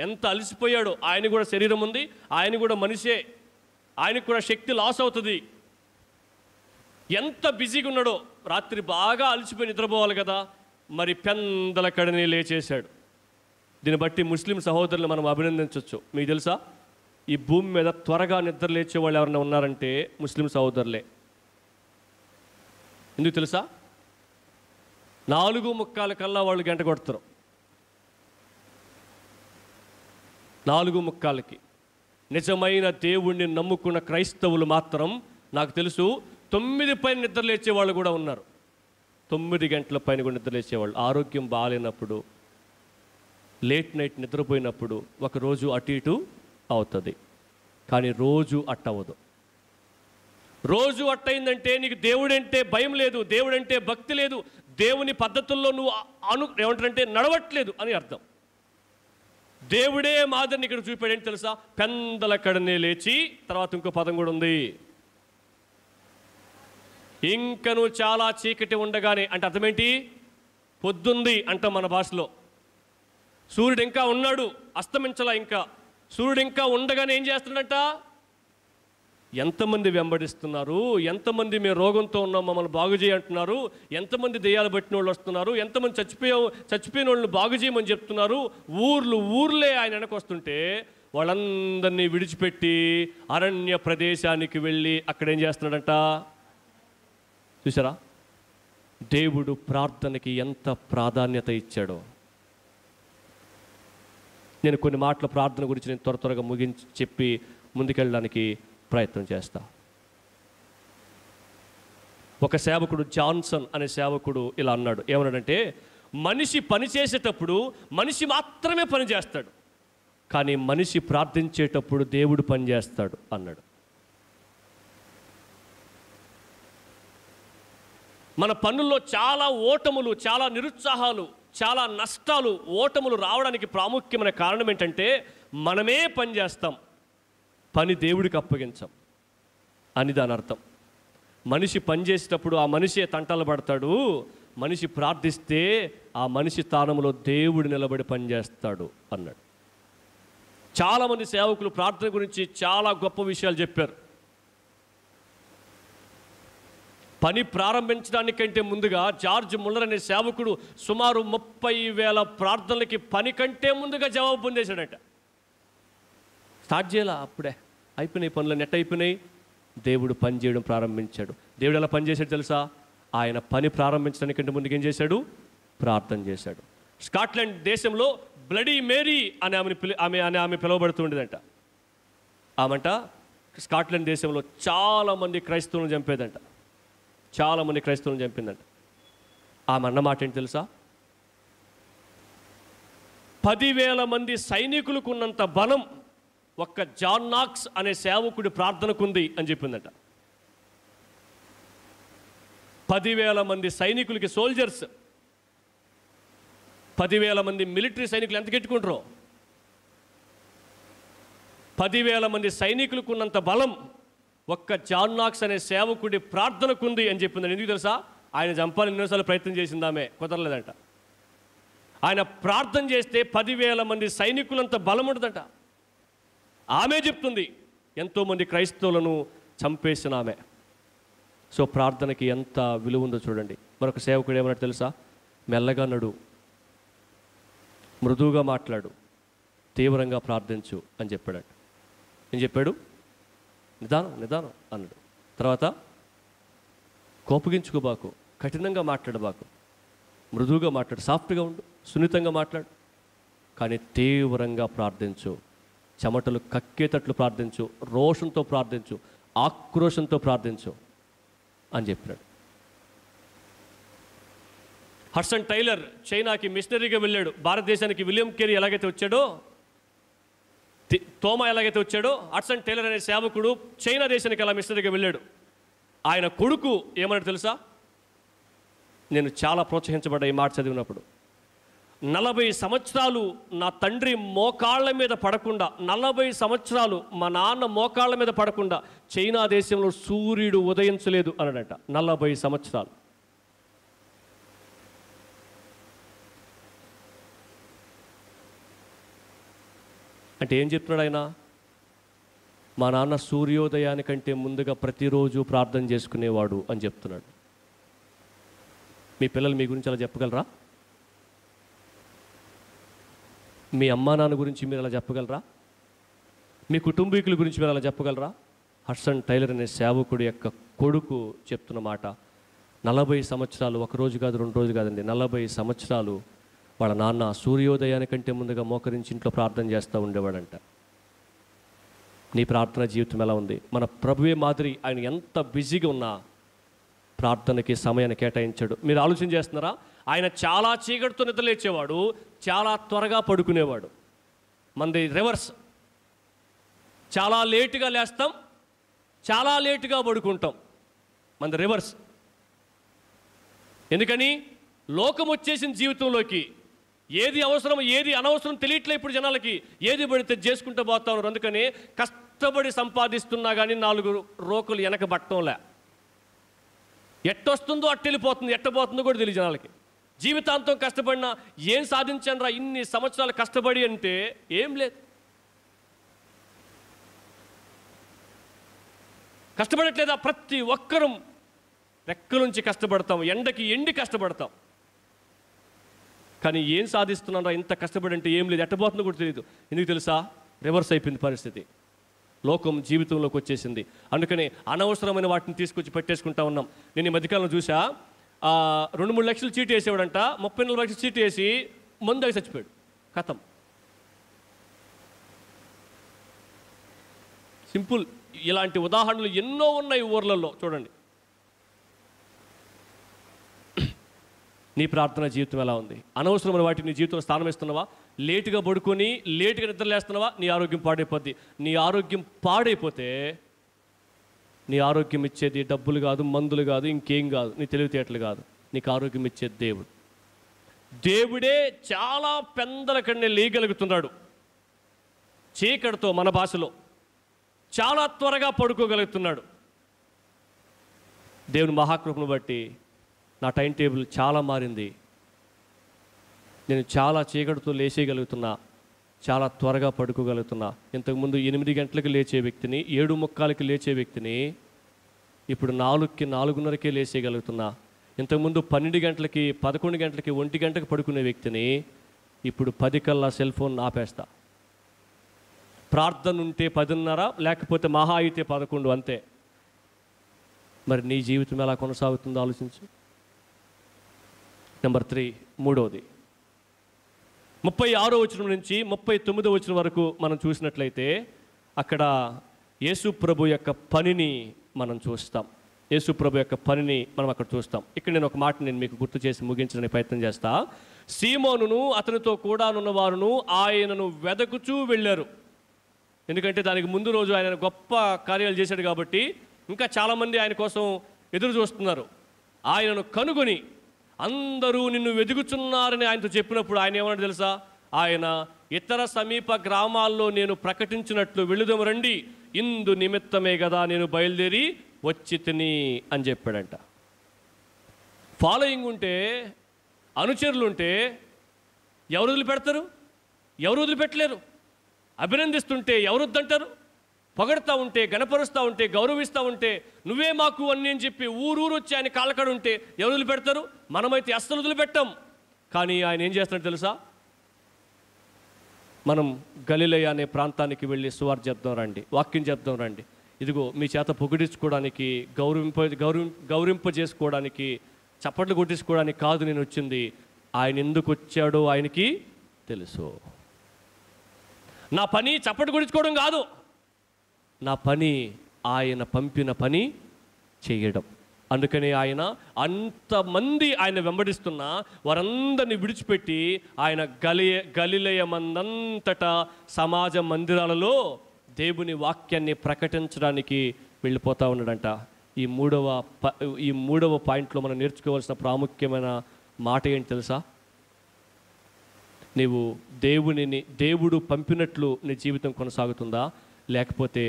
ఎంత అలసిపోయాడో. ఆయన కూడా శరీరం ఉంది, ఆయన కూడా మనిషే, ఆయనకు కూడా శక్తి లాస్ అవుతుంది. ఎంత బిజీగా ఉన్నాడో. రాత్రి బాగా అలసిపోయి నిద్రపోవాలి కదా, మరి పెందల కడనే లేచేశాడు. దీన్ని బట్టి ముస్లిం సహోదరులు మనం అభినందించవచ్చు. మీకు తెలుసా, ఈ భూమి మీద త్వరగా నిద్ర లేచే వాళ్ళు ఎవరైనా ఉన్నారంటే ముస్లిం సహోదరులే. ఎందుకు తెలుసా? 4:45 కల్లా వాళ్ళు గంట కొడతారు. 4:45కి. నిజమైన దేవుణ్ణి నమ్ముకున్న క్రైస్తవులు మాత్రం నాకు తెలుసు 9 పైన నిద్ర లేచే వాళ్ళు కూడా ఉన్నారు. 9 గంటల పైన కూడా నిద్ర లేచేవాళ్ళు. ఆరోగ్యం బాగాలేనప్పుడు, లేట్ నైట్ నిద్రపోయినప్పుడు ఒకరోజు అటు ఇటు అవుతుంది, కానీ రోజు అట్టవదు. రోజు అట్టయిందంటే నీకు దేవుడంటే భయం లేదు, దేవుడంటే భక్తి లేదు, దేవుని పద్ధతుల్లో నువ్వు ఏమంటారంటే నడవట్లేదు అని అర్థం. దేవుడే మాదిరిని ఇక్కడ చూపాడేంటి తెలుసా? పెందల కడనే లేచి. తర్వాత ఇంకో పదం కూడా ఉంది, ఇంకను చాలా చీకటి ఉండగానే. అంటే అర్థమేంటి? పొద్దుంది అంటాం మన భాషలో. సూర్యుడు ఇంకా ఉన్నాడు, అస్తమించలా. ఇంకా సూర్యుడు ఇంకా ఉండగానే ఏం చేస్తున్నాడంట? ఎంతమంది వెంబడిస్తున్నారు, ఎంతమంది మేము రోగంతో ఉన్నాం మమ్మల్ని బాగు చేయంటున్నారు, ఎంతమంది దెయ్యాలు పట్టిన వాళ్ళు వస్తున్నారు, ఎంతమంది చచ్చిపోయిన వాళ్ళని బాగు చేయమని చెప్తున్నారు. ఊర్లే ఆయన వెనక వస్తుంటే వాళ్ళందరినీ విడిచిపెట్టి అరణ్య ప్రదేశానికి వెళ్ళి అక్కడ ఏం చేస్తున్నాడంట? చూసారా దేవుడు ప్రార్థనకి ఎంత ప్రాధాన్యత ఇచ్చాడో. నేను కొన్ని మాటల ప్రార్థన గురించి నేను త్వరగా ముగించి చెప్పి ముందుకెళ్ళడానికి ప్రయత్నం చేస్తా. ఒక సేవకుడు, జాన్సన్ అనే సేవకుడు ఇలా అన్నాడు. ఏమన్నాడంటే, మనిషి పని చేసేటప్పుడు మనిషి మాత్రమే పని చేస్తాడు, కానీ మనిషి ప్రార్థించేటప్పుడు దేవుడు పని చేస్తాడు అన్నాడు. మన పనుల్లో చాలా ఓటములు, చాలా నిరుత్సాహాలు, చాలా నష్టాలు, ఓటములు రావడానికి ప్రాముఖ్యమైన కారణం ఏంటంటే మనమే పని చేస్తాం, పని దేవుడికి అప్పగించాం అని దాని అర్థం. మనిషి పని చేసేటప్పుడు ఆ మనిషే తంటాలు పడతాడు, మనిషి ప్రార్థిస్తే ఆ మనిషి స్థానంలో దేవుడు నిలబడి పనిచేస్తాడు అన్నాడు. చాలామంది సేవకులు ప్రార్థన గురించి చాలా గొప్ప విషయాలు చెప్పారు. పని ప్రారంభించడానికంటే ముందుగా జార్జ్ ముల్లర్ అనే సేవకుడు సుమారు 30,000 ప్రార్థనలకి పని కంటే ముందుగా జవాబు పొందేశాడట. స్టార్ట్ చేయాల, అప్పుడే అయిపోయినాయి పనులు, నెట్ అయిపోయినాయి, దేవుడు పని చేయడం ప్రారంభించాడు. దేవుడు ఎలా పని చేశాడు తెలుసా? ఆయన పని ప్రారంభించడానికంటే ముందుకు ఏం చేశాడు? ప్రార్థన చేశాడు. స్కాట్లాండ్ దేశంలో బ్లడీ మేరీ అని ఆమె పిలువబడుతూ ఉండేదంట. ఆమంట స్కాట్లాండ్ దేశంలో చాలామంది క్రైస్తవులను చంపేదంట. చాలామంది క్రైస్తవులను చంపిందంట. ఆమె అన్నమాట ఏంటి తెలుసా? 10,000 మంది సైనికులకు ఉన్నంత బలం ఒక్క జాన్ నాక్స్ అనే సేవకుడి ప్రార్థనకుంది అని చెప్పిందట. 10,000 మంది సైనికులకి, సోల్జర్స్, 10,000 మంది మిలిటరీ సైనికులు ఎంత గెట్టుకుంటారో, 10,000 మంది సైనికులకు ఉన్నంత బలం ఒక్క జాన్ నాక్స్ అనే సేవకుడి ప్రార్థనకుంది అని చెప్పిందండి. ఎందుకు తెలుసా? ఆయన చంపాలని ఎన్నోసార్లు ప్రయత్నం చేసింది, ఆమె కుదరలేదంట. ఆయన ప్రార్థన చేస్తే 10,000 మంది సైనికులంత బలం ఉంటుందంట. ఆమె చెప్తుంది, ఎంతోమంది క్రైస్తవులను చంపేసిన ఆమె. సో ప్రార్థనకి ఎంత విలువ ఉందో చూడండి. మరొక సేవకుడు ఏమన్నట్టు తెలుసా? మెల్లగా నడు, మృదువుగా మాట్లాడు, తీవ్రంగా ప్రార్థించు అని చెప్పాడు. ఏం చెప్పాడు? నిదానం నిదానం అన్నాడు. తర్వాత కోపగించుకోబాకు, కఠినంగా మాట్లాడబాకు, మృదువుగా మాట్లాడు, సాఫ్ట్గా ఉండు, సున్నితంగా మాట్లాడు, కానీ తీవ్రంగా ప్రార్థించు, చెమటలు కక్కేటట్లు ప్రార్థించు, రోషంతో ప్రార్థించు, ఆక్రోషంతో ప్రార్థించు అని చెప్పాడు. హడ్సన్ టైలర్ చైనాకి మిషనరీగా వెళ్ళాడు. భారతదేశానికి విలియం కేరీ ఎలాగైతే వచ్చాడో, తోమా ఎలాగైతే వచ్చాడో, హడ్సన్ టైలర్ అనే సేవకుడు చైనా దేశానికి అలా మిషనరీగా వెళ్ళాడు. ఆయన కొడుకు ఏమన్నాడు తెలుసా? నేను చాలా ప్రోత్సహించబడ్డా ఈ మాట చదివినప్పుడు. 40 సంవత్సరాలు నా తండ్రి మోకాళ్ళ మీద పడకుండా, 40 సంవత్సరాలు మా నాన్న మోకాళ్ళ మీద పడకుండా చైనా దేశంలో సూర్యుడు ఉదయించలేదు అన్నాడట. 40 సంవత్సరాలు. అంటే ఏం చెప్తున్నాడు ఆయన? మా నాన్న సూర్యోదయానికంటే ముందుగా ప్రతిరోజు ప్రార్థన చేసుకునేవాడు అని చెప్తున్నాడు. మీ పిల్లలు మీ గురించి అలా చెప్పగలరా? మీ అమ్మా నాన్న గురించి మీరు అలా చెప్పగలరా? మీ కుటుంబీకుల గురించి మీరు అలా చెప్పగలరా? హడ్సన్ టైలర్ అనే సేవకుడి యొక్క కొడుకు చెప్తున్న మాట. 40 సంవత్సరాలు, ఒక రోజు కాదు, 2 రోజులు కాదండి, 40 సంవత్సరాలు వాళ్ళ నాన్న సూర్యోదయానికంటే ముందుగా మోకరించి ఇంట్లో ప్రార్థన చేస్తూ ఉండేవాడంట. నీ ప్రార్థన జీవితం ఎలా ఉంది? మన ప్రభువే మాదిరి ఆయన ఎంత బిజీగా ఉన్నా ప్రార్థనకి సమయాన్ని కేటాయించాడు. మీరు ఆలోచన చేస్తున్నారా? ఆయన చాలా చీకటితో నిద్రలేచేవాడు, చాలా త్వరగా పడుకునేవాడు. మనది రివర్స్. చాలా లేటుగా లేస్తాం, చాలా లేటుగా పడుకుంటాం. మనది రివర్స్. ఎందుకని? లోకం వచ్చేసిన జీవితంలోకి ఏది అవసరం ఏది అనవసరం తెలియట్లే ఇప్పుడు జనాలకి. ఏది పడితే చేసుకుంటూ పోతా ఉన్నారు. అందుకని కష్టపడి సంపాదిస్తున్నా కానీ 4 రోకులు వెనక పట్టడంలే. ఎట్టొస్తుందో అట్టెళ్ళిపోతుంది, ఎట్టబోతుందో కూడా తెలియదు జనాలకి. జీవితాంతం కష్టపడినా ఏం సాధించాను రా ఇన్ని సంవత్సరాలు కష్టపడి అంటే ఏం లేదు. కష్టపడట్లేదా? ప్రతి ఒక్కరం రెక్కలుంచి కష్టపడతాం, ఎండకి ఎండి కష్టపడతాం. కానీ ఏం సాధిస్తున్నారా ఇంత కష్టపడి అంటే ఏం లేదు, ఎట్టబోతుందో కూడా తెలియదు. ఎందుకు తెలుసా? రివర్స్ అయిపోయింది పరిస్థితి. లోకం జీవితంలోకి వచ్చేసింది. అందుకని అనవసరమైన వాటిని తీసుకొచ్చి పెట్టేసుకుంటా ఉన్నాం. నేను ఈ మధ్యకాలంలో చూసా, 2-3 లక్షలు చీటీ వేసేవాడంట, 34 లక్షలు చీటీ వేసి మందుకి చచ్చిపోయాడు. కథం. సింపుల్. ఇలాంటి ఉదాహరణలు ఎన్నో ఉన్నాయి ఊర్లలో. చూడండి. నీ ప్రార్థన జీవితం ఎలా ఉంది? అనవసరమైన వాటిని నీ జీవితంలో స్థానం ఇస్తున్నావా? లేటుగా పడుకొని లేటుగా నిద్రలేస్తున్నావా? నీ ఆరోగ్యం పాడైపోద్ది. నీ ఆరోగ్యం పాడైపోతే నీ ఆరోగ్యం ఇచ్చేది డబ్బులు కాదు, మందులు కాదు, ఇంకేం కాదు, నీ తెలివితేటలు కాదు. నీకు ఆరోగ్యం ఇచ్చేది దేవుడు. దేవుడే చాలా పెందల కన్నే లేయగలుగుతున్నాడు. చీకటితో మన భాషలో చాలా త్వరగా పడుకోగలుగుతున్నాడు. దేవుని మహాకృపను బట్టి నా టైం టేబుల్ చాలా మారింది. నేను చాలా చీకటితో లేచేయగలుగుతున్నా, చాలా త్వరగా పడుకోగలుగుతున్నా. ఇంతకుముందు 8 గంటలకు లేచే వ్యక్తిని, 7:45కి లేచే వ్యక్తిని ఇప్పుడు 4కి 4:30కే లేచేయగలుగుతున్నా. ఇంతకుముందు 12 గంటలకి 11 గంటలకి 1 గంటకి పడుకునే వ్యక్తిని ఇప్పుడు 10 కల్లా సెల్ ఫోన్ ఆపేస్తా. ప్రార్థన ఉంటే 10:30, లేకపోతే మహా అయితే 11 అంతే. మరి నీ జీవితం ఎలా కొనసాగుతుందో ఆలోచించు. నెంబర్ 3, మూడవది 36వ వచనం నుంచి 39వ వచనం వరకు మనం చూసినట్లయితే అక్కడ యేసు ప్రభు యొక్క పనిని మనం చూస్తాం. యేసు ప్రభు యొక్క పనిని మనం అక్కడ చూస్తాం. ఇక్కడ నేను ఒక మాట మీకు గుర్తు చేసి ముగించడానికి ప్రయత్నం చేస్తా. సీమోనును అతనితో కూడా ఉన్న వారును ఆయనను వెదకుచూ వెళ్ళారు. ఎందుకంటే దానికి ముందు రోజు ఆయన గొప్ప కార్యాలు చేశాడు కాబట్టి ఇంకా చాలామంది ఆయన కోసం ఎదురు చూస్తున్నారు. ఆయనను కనుగొని అందరూ నిన్ను వెతుకుచున్నారని ఆయనతో చెప్పినప్పుడు ఆయన ఏమన్నాడు తెలుసా? ఆయన ఇతర సమీప గ్రామాల్లో నేను ప్రకటించినట్లు వెళుదాము రండి, ఇందు నిమిత్తమే కదా నేను బయలుదేరి వచ్చి తిని అని చెప్పాడంట. ఫాలోయింగ్ ఉంటే, అనుచరులు ఉంటే ఎవరు వదిలిపెడతారు? ఎవరు వదిలిపెట్టలేరు. అభినందిస్తుంటే ఎవరు వద్దంటారు? పొగడతా ఉంటే, గణపరుస్తూ ఉంటే, గౌరవిస్తూ ఉంటే, నువ్వే మాకు అన్నీ అని చెప్పి ఊరూరు వచ్చి ఆయన కాళ్ళకడ ఉంటే ఎవరు వదిలిపెడతారు? మనమైతే అస్సలు వదిలిపెట్టాం. కానీ ఆయన ఏం చేస్తున్నాడు తెలుసా? మనం గలిలయ అనే ప్రాంతానికి వెళ్ళి సువార్త చెప్దాం రండి, వాక్యం చెప్దాం రండి, ఇదిగో మీ చేత పొగిడించుకోవడానికి, గౌరవింప చేసుకోవడానికి, చప్పట్లు కొట్టించుకోవడానికి కాదు నేను వచ్చింది. ఆయన ఎందుకు వచ్చాడో ఆయనకి తెలుసు. నా పని చప్పట్లు కొట్టించుకోవడం కాదు, నా పని ఆయన పంపిన పని చేయడం. అందుకని ఆయన అంతమంది ఆయన వెంబడిస్తున్నా వారందరినీ విడిచిపెట్టి ఆయన గలిలయమందంతటా సమాజ మందిరాలలో దేవుని వాక్యాన్ని ప్రకటించడానికి వెళ్ళిపోతూ ఉన్నాడంట. ఈ మూడవ పాయింట్లో మనం నేర్చుకోవాల్సిన ప్రాముఖ్యమైన మాట ఏంటి తెలుసా? నీవు దేవుడు పంపినట్లు నీ జీవితం కొనసాగుతుందా, లేకపోతే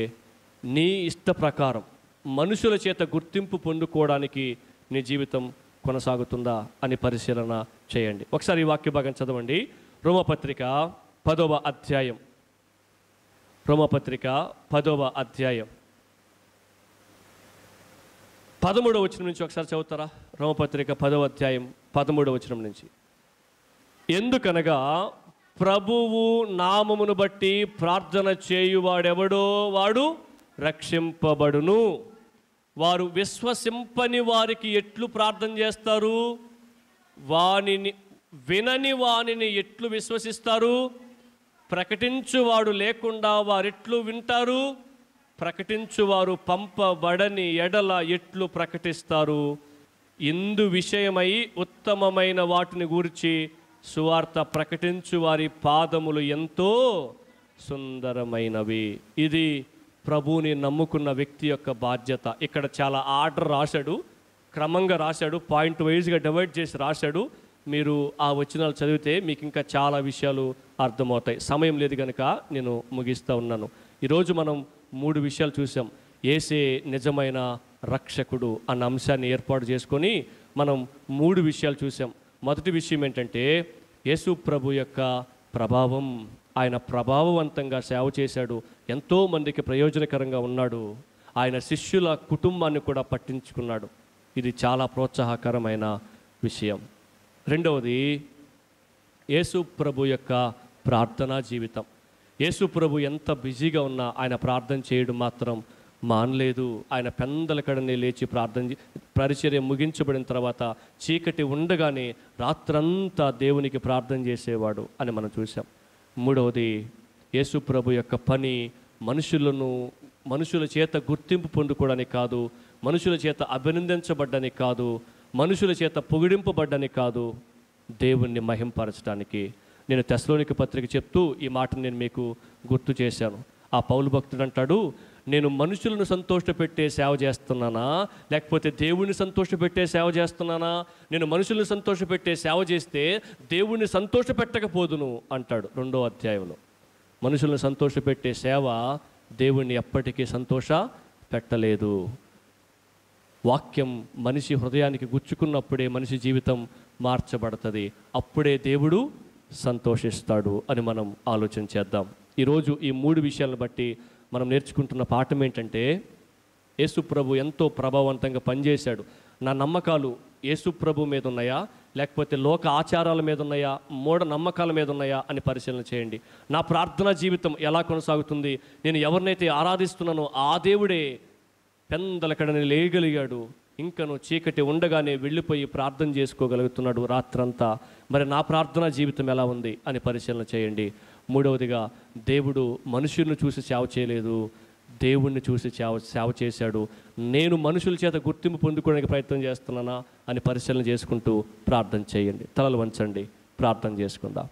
నీ ఇష్ట ప్రకారం మనుషుల చేత గుర్తింపు పొందుకోవడానికి నీ జీవితం కొనసాగుతుందా అని పరిశీలన చేయండి. ఒకసారి ఈ వాక్య భాగం చదవండి. రోమపత్రిక 10వ అధ్యాయం, రోమపత్రిక 10వ అధ్యాయం 13వ వచనం నుంచి ఒకసారి చదువుతారా? రోమపత్రిక 10వ అధ్యాయం 13వ వచనం నుంచి. ఎందుకనగా ప్రభువు నామమును బట్టి ప్రార్థన చేయువాడెవడో వాడు రక్షింపబడును. వారు విశ్వసింపని వారికి ఎట్లు ప్రార్థన చేస్తారు? వినని వానిని ఎట్లు విశ్వసిస్తారు? ప్రకటించువాడు లేకుండా వారెట్లు వింటారు? ప్రకటించువారు పంపబడని ఎడల ఎట్లు ప్రకటిస్తారు? ఇందు విషయమై ఉత్తమమైన వాటిని గూర్చి సువార్త ప్రకటించు వారి పాదములు ఎంతో సుందరమైనవి. ఇది ప్రభువుని నమ్ముకున్న వ్యక్తి యొక్క బాధ్యత. ఇక్కడ చాలా ఆర్డర్ రాశాడు, క్రమంగా రాశాడు, పాయింట్ వైజ్గా డివైడ్ చేసి రాశాడు. మీరు ఆ వచనాలు చదివితే మీకు ఇంకా చాలా విషయాలు అర్థమవుతాయి. సమయం లేదు కనుక నేను ముగిస్తూ ఉన్నాను. ఈరోజు మనం 3 విషయాలు చూసాం. యేసే నిజమైన రక్షకుడు అన్న అంశాన్ని ఏర్పాటు చేసుకొని మనం 3 విషయాలు చూసాం. మొదటి విషయం ఏంటంటే యేసు ప్రభు యొక్క ప్రభావం. ఆయన ప్రభావవంతంగా సేవ చేశాడు, ఎంతోమందికి ప్రయోజనకరంగా ఉన్నాడు, ఆయన శిష్యుల కుటుంబాన్ని కూడా పట్టించుకున్నాడు. ఇది చాలా ప్రోత్సాహకరమైన విషయం. రెండవది యేసు ప్రభు యొక్క ప్రార్థనా జీవితం. యేసు ప్రభు ఎంత బిజీగా ఉన్నా ఆయన ప్రార్థన చేయడం మాత్రం మానలేదు. ఆయన పెందల కడనే లేచి పరిచర్య ముగించబడిన తర్వాత చీకటి ఉండగానే రాత్రంతా దేవునికి ప్రార్థన చేసేవాడు అని మనం చూసాం. మూడవది యేసు ప్రభు యొక్క పని మనుషుల చేత గుర్తింపు పొందుకోవడానికి కాదు, మనుషుల చేత అభినందించబడ్డానికి కాదు, మనుషుల చేత పొగిడింపబడ్డానికి కాదు, దేవుణ్ణి మహింపరచడానికి. నేను తెస్సలోనిక పత్రిక చెప్తూ ఈ మాటను నేను మీకు గుర్తు చేశాను. ఆ పౌలు భక్తుడు అంటాడు, నేను మనుషులను సంతోషపెట్టే సేవ చేస్తున్నానా, లేకపోతే దేవుణ్ణి సంతోషపెట్టే సేవ చేస్తున్నానా? నేను మనుషులను సంతోషపెట్టే సేవ చేస్తే దేవుణ్ణి సంతోషపెట్టకపోదును అంటాడు 2వ అధ్యాయంలో. మనుషులను సంతోషపెట్టే సేవ దేవుణ్ణి ఎప్పటికీ సంతోష పెట్టలేదు. వాక్యం మనిషి హృదయానికి గుచ్చుకున్నప్పుడే మనిషి జీవితం మార్చబడుతుంది, అప్పుడే దేవుడు సంతోషిస్తాడు అని మనం ఆలోచన చేద్దాం. ఈరోజు ఈ 3 విషయాలను బట్టి మనం నేర్చుకుంటున్న పాఠం ఏంటంటే యేసు ప్రభు ఎంతో ప్రభావవంతంగా పనిచేశాడు. నా నమ్మకాలు యేసు ప్రభు మీద ఉన్నాయా, లేకపోతే లోక ఆచారాల మీద ఉన్నాయా, మూఢ నమ్మకాల మీద ఉన్నాయా అని పరిశీలన చేయండి. నా ప్రార్థనా జీవితం ఎలా కొనసాగుతుంది? నేను ఎవరినైతే ఆరాధిస్తున్నానో ఆ దేవుడే పెందలకడని లేయగలిగాడు, ఇంకను చీకటి ఉండగానే వెళ్ళిపోయి ప్రార్థన చేసుకోగలుగుతున్నాడు రాత్రంతా. మరి నా ప్రార్థనా జీవితం ఎలా ఉంది అని పరిశీలన చేయండి. మూడవదిగా, దేవుడు మనుషులను చూసి సేవ చేయలేదు, దేవుణ్ణి చూసి సేవ చేశాడు. నేను మనుషుల చేత గుర్తింపు పొందుకోవడానికి ప్రయత్నం చేస్తున్నానా అని పరిశీలన చేసుకుంటూ ప్రార్థన చేయండి. తలలు వంచండి, ప్రార్థన చేసుకుందాం.